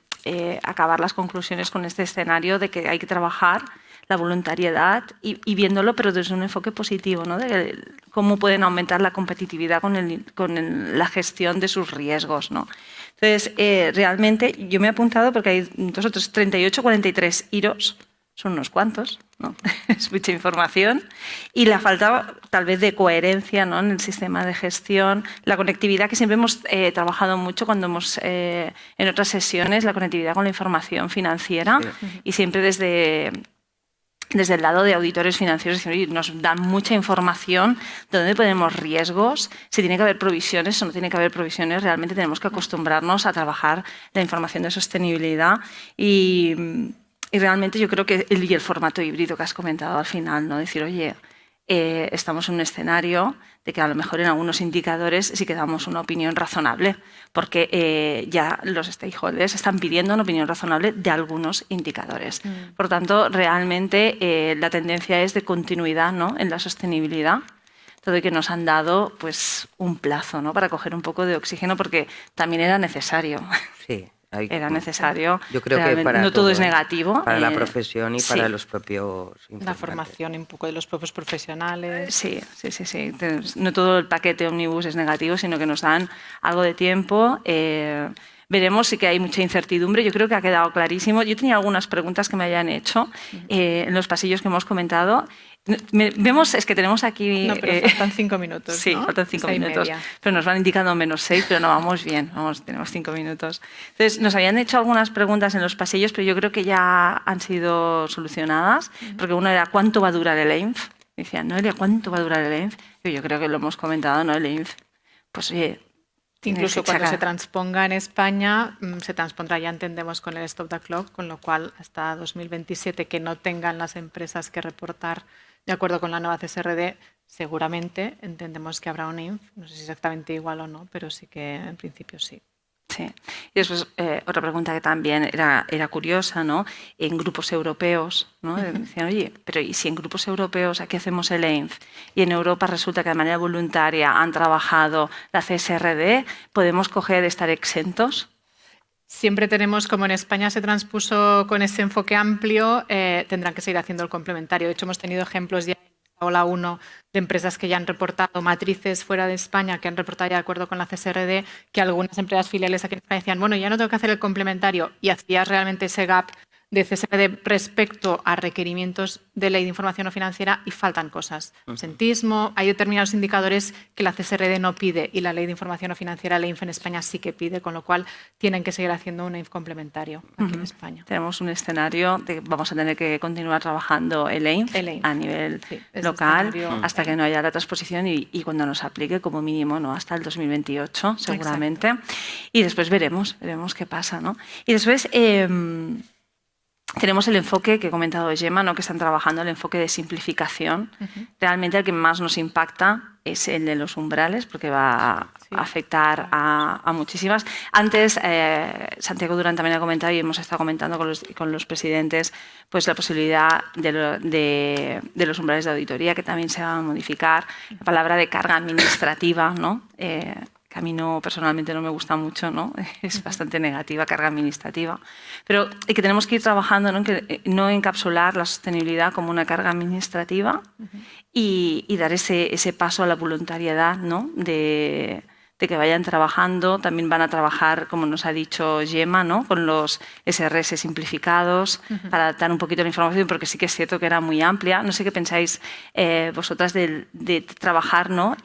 acabar las conclusiones con este escenario de que hay que trabajar la voluntariedad y viéndolo, pero desde un enfoque positivo, ¿no?, de cómo pueden aumentar la competitividad con la gestión de sus riesgos, ¿no? Entonces, realmente yo me he apuntado porque hay nosotros 38, 43 IROs, son unos cuantos, ¿no? Es mucha información y la falta tal vez de coherencia, ¿no?, en el sistema de gestión, la conectividad que siempre hemos trabajado mucho cuando hemos en otras sesiones, la conectividad con la información financiera y siempre desde el lado de auditores financieros, nos dan mucha información de dónde ponemos riesgos, si tiene que haber provisiones o no tiene que haber provisiones. Realmente tenemos que acostumbrarnos a trabajar la información de sostenibilidad y realmente yo creo que el formato híbrido que has comentado al final, ¿no?, decir, oye, estamos en un escenario de que a lo mejor en algunos indicadores sí que damos una opinión razonable, porque ya los stakeholders están pidiendo una opinión razonable de algunos indicadores. Por tanto, realmente la tendencia es de continuidad, ¿no?, en la sostenibilidad, todo y que nos han dado pues un plazo, ¿no?, para coger un poco de oxígeno, porque también era necesario. Sí. Era necesario. Yo creo que para no todo es negativo. Para la profesión y para los propios informantes. La formación un poco de los propios profesionales. Sí. No todo el paquete Omnibus es negativo, sino que nos dan algo de tiempo. Veremos, sí que hay mucha incertidumbre. Yo creo que ha quedado clarísimo. Yo tenía algunas preguntas que me habían hecho en los pasillos que hemos comentado. Vemos, es que tenemos aquí... No, pero faltan 5 minutos, Sí, ¿no? faltan 5 minutos. Pero nos van indicando -6, pero no, vamos bien. Tenemos 5 minutos. Entonces, nos habían hecho algunas preguntas en los pasillos, pero yo creo que ya han sido solucionadas. Porque una era, ¿cuánto va a durar el EINF? Decían, Noelia, ¿cuánto va a durar el EINF? Yo creo que lo hemos comentado, ¿no? El EINF, pues oye... Incluso cuando se transponga en España, se transpondrá, ya entendemos, con el Stop the Clock, con lo cual hasta 2027 que no tengan las empresas que reportar de acuerdo con la nueva CSRD, seguramente entendemos que habrá un INF, no sé si exactamente igual o no, pero sí que en principio sí. Sí. Y después otra pregunta que también era curiosa, ¿no? En grupos europeos, ¿no? Decían, oye, pero ¿y si en grupos europeos aquí hacemos el EINF y en Europa resulta que de manera voluntaria han trabajado la CSRD, ¿podemos estar exentos? Siempre tenemos, como en España se transpuso con ese enfoque amplio, tendrán que seguir haciendo el complementario. De hecho, hemos tenido ejemplos ya en la ola 1 de empresas que ya han reportado matrices fuera de España, que han reportado ya de acuerdo con la CSRD, que algunas empresas filiales aquí en España decían, bueno, ya no tengo que hacer el complementario, y hacías realmente ese gap de CSRD respecto a requerimientos de ley de información no financiera y faltan cosas. Absentismo, hay determinados indicadores que la CSRD no pide y la ley de información no financiera, la INF en España sí que pide, con lo cual tienen que seguir haciendo un INF complementario aquí en España. Tenemos un escenario de que vamos a tener que continuar trabajando el EINF a nivel local hasta que no haya la transposición y cuando nos aplique como mínimo, ¿no?, hasta el 2028 seguramente. Exacto. Y después veremos qué pasa, ¿no? Y después tenemos el enfoque que ha comentado Gemma, ¿no?, que están trabajando, el enfoque de simplificación. Realmente el que más nos impacta es el de los umbrales, porque va a afectar a muchísimas. Antes, Santiago Durán también ha comentado, y hemos estado comentando con los presidentes, pues la posibilidad de los umbrales de auditoría, que también se va a modificar. La palabra de carga administrativa, ¿no?, que a mí personalmente no me gusta mucho, ¿no? Es bastante negativa, carga administrativa. Pero que tenemos que ir trabajando, ¿no?, en que no encapsular la sostenibilidad como una carga administrativa y dar ese paso a la voluntariedad, ¿no?, de que vayan trabajando. También van a trabajar, como nos ha dicho Gemma, ¿no?, con los SRS simplificados para adaptar un poquito la información, porque sí que es cierto que era muy amplia. No sé qué pensáis vosotras de trabajar, ¿no?,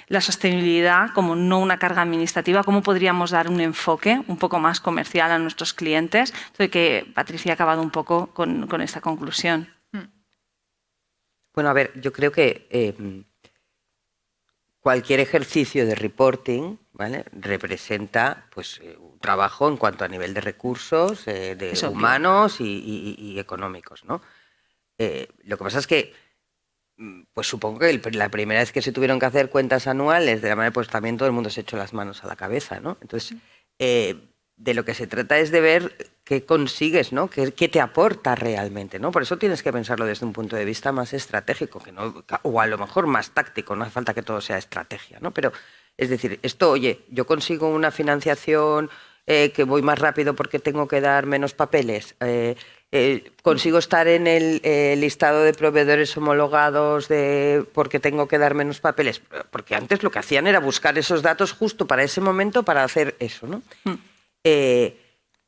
la sostenibilidad como no una carga administrativa. ¿Cómo podríamos dar un enfoque un poco más comercial a nuestros clientes? Entonces, que Patricia ha acabado un poco con esta conclusión. Bueno, a ver, yo creo que cualquier ejercicio de reporting, ¿vale?, representa pues un trabajo en cuanto a nivel de recursos, de humanos y económicos, ¿no? Lo que pasa es que pues supongo que la primera vez que se tuvieron que hacer cuentas anuales, de la manera, pues también todo el mundo se echó las manos a la cabeza, ¿no? Entonces, de lo que se trata es de ver qué consigues, ¿no?, qué te aporta realmente, ¿no? Por eso tienes que pensarlo desde un punto de vista más estratégico, que no, o a lo mejor más táctico, no hace falta que todo sea estrategia, ¿no? Pero, es decir, esto, oye, yo consigo una financiación que voy más rápido porque tengo que dar menos papeles, consigo estar en el listado de proveedores homologados porque tengo que dar menos papeles, porque antes lo que hacían era buscar esos datos justo para ese momento para hacer eso, ¿no?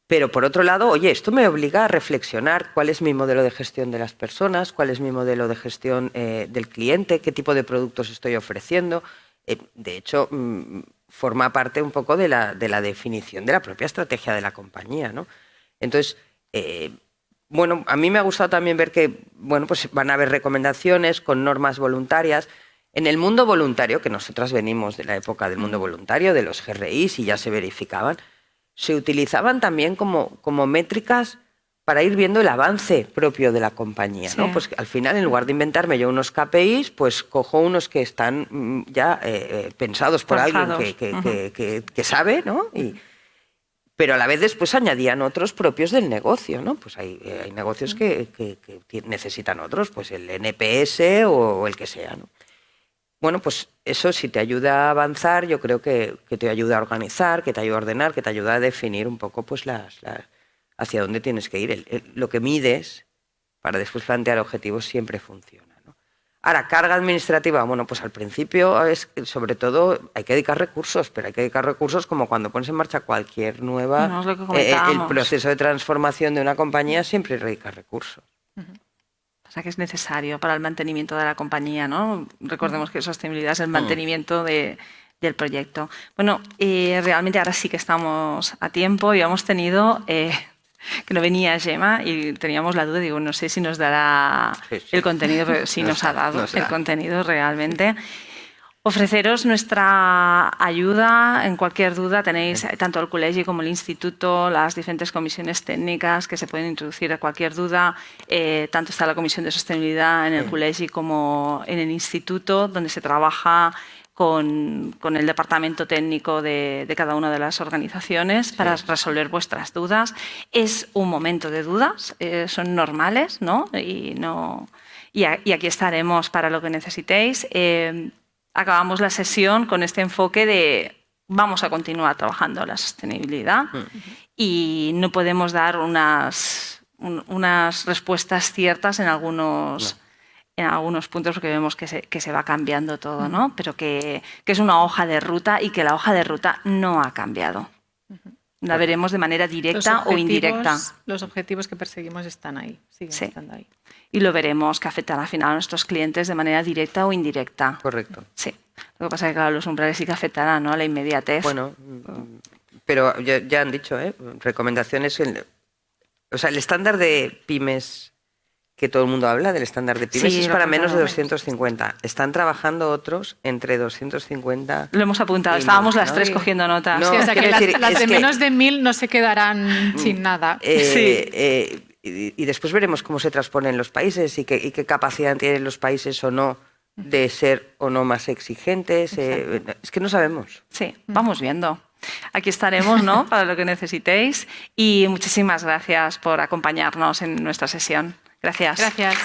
Pero por otro lado, oye, esto me obliga a reflexionar cuál es mi modelo de gestión de las personas, cuál es mi modelo de gestión del cliente, qué tipo de productos estoy ofreciendo. De hecho, forma parte un poco de la definición de la propia estrategia de la compañía, ¿no? Entonces, bueno, a mí me ha gustado también ver que, bueno, pues van a haber recomendaciones con normas voluntarias. En el mundo voluntario, que nosotras venimos de la época del mundo voluntario, de los GRIs, y ya se verificaban, se utilizaban también como métricas para ir viendo el avance propio de la compañía, ¿no? Pues al final, en lugar de inventarme yo unos KPIs, pues cojo unos que están ya pensados por alguien que sabe, ¿no? Pero a la vez después añadían otros propios del negocio, ¿no? Pues hay negocios que necesitan otros, pues el NPS o el que sea, ¿no? Bueno, pues eso si te ayuda a avanzar, yo creo que te ayuda a organizar, que te ayuda a ordenar, que te ayuda a definir un poco pues hacia dónde tienes que ir. Lo que mides para después plantear objetivos siempre funciona, ¿no? Ahora, carga administrativa, bueno, pues al principio sobre todo hay que dedicar recursos, pero hay que dedicar recursos como cuando pones en marcha cualquier nueva... el proceso de transformación de una compañía siempre dedica recursos. O sea, que es necesario para el mantenimiento de la compañía, ¿no? Recordemos que sostenibilidad es el mantenimiento del proyecto. Bueno, realmente ahora sí que estamos a tiempo y hemos tenido... que no venía Gemma y teníamos la duda, digo, no sé si nos dará el contenido, pero sí nos ha dado el contenido realmente. Ofreceros nuestra ayuda en cualquier duda. Tenéis tanto el colegio como el instituto, las diferentes comisiones técnicas que se pueden introducir a cualquier duda. Tanto está la comisión de sostenibilidad en el colegio como en el instituto, donde se trabaja con el departamento técnico de cada una de las organizaciones para resolver vuestras dudas. Es un momento de dudas, son normales, ¿no? Y aquí estaremos para lo que necesitéis. Acabamos la sesión con este enfoque de vamos a continuar trabajando la sostenibilidad y no podemos dar unas respuestas ciertas en algunos puntos porque vemos que se va cambiando todo, ¿no? Pero que es una hoja de ruta y que la hoja de ruta no ha cambiado. La veremos de manera directa o indirecta. Los objetivos que perseguimos están ahí, siguen estando ahí. Y lo veremos que afectará al final a nuestros clientes de manera directa o indirecta. Correcto. Sí. Lo que pasa es que, claro, los umbrales sí que afectarán, ¿no? A la inmediatez. Bueno, pero ya han dicho, recomendaciones. O sea, el estándar de pymes que todo el mundo habla, del estándar de pymes, es para menos de 250. Están trabajando otros entre 250. Lo hemos apuntado, estábamos las tres cogiendo notas. No, sí, o sea que las de menos de 1000 no se quedarán sin nada. Y después veremos cómo se transponen los países y qué capacidad tienen los países o no de ser o no más exigentes. Es que no sabemos. Sí, vamos viendo. Aquí estaremos, ¿no? Para lo que necesitéis. Y muchísimas gracias por acompañarnos en nuestra sesión. Gracias. Gracias.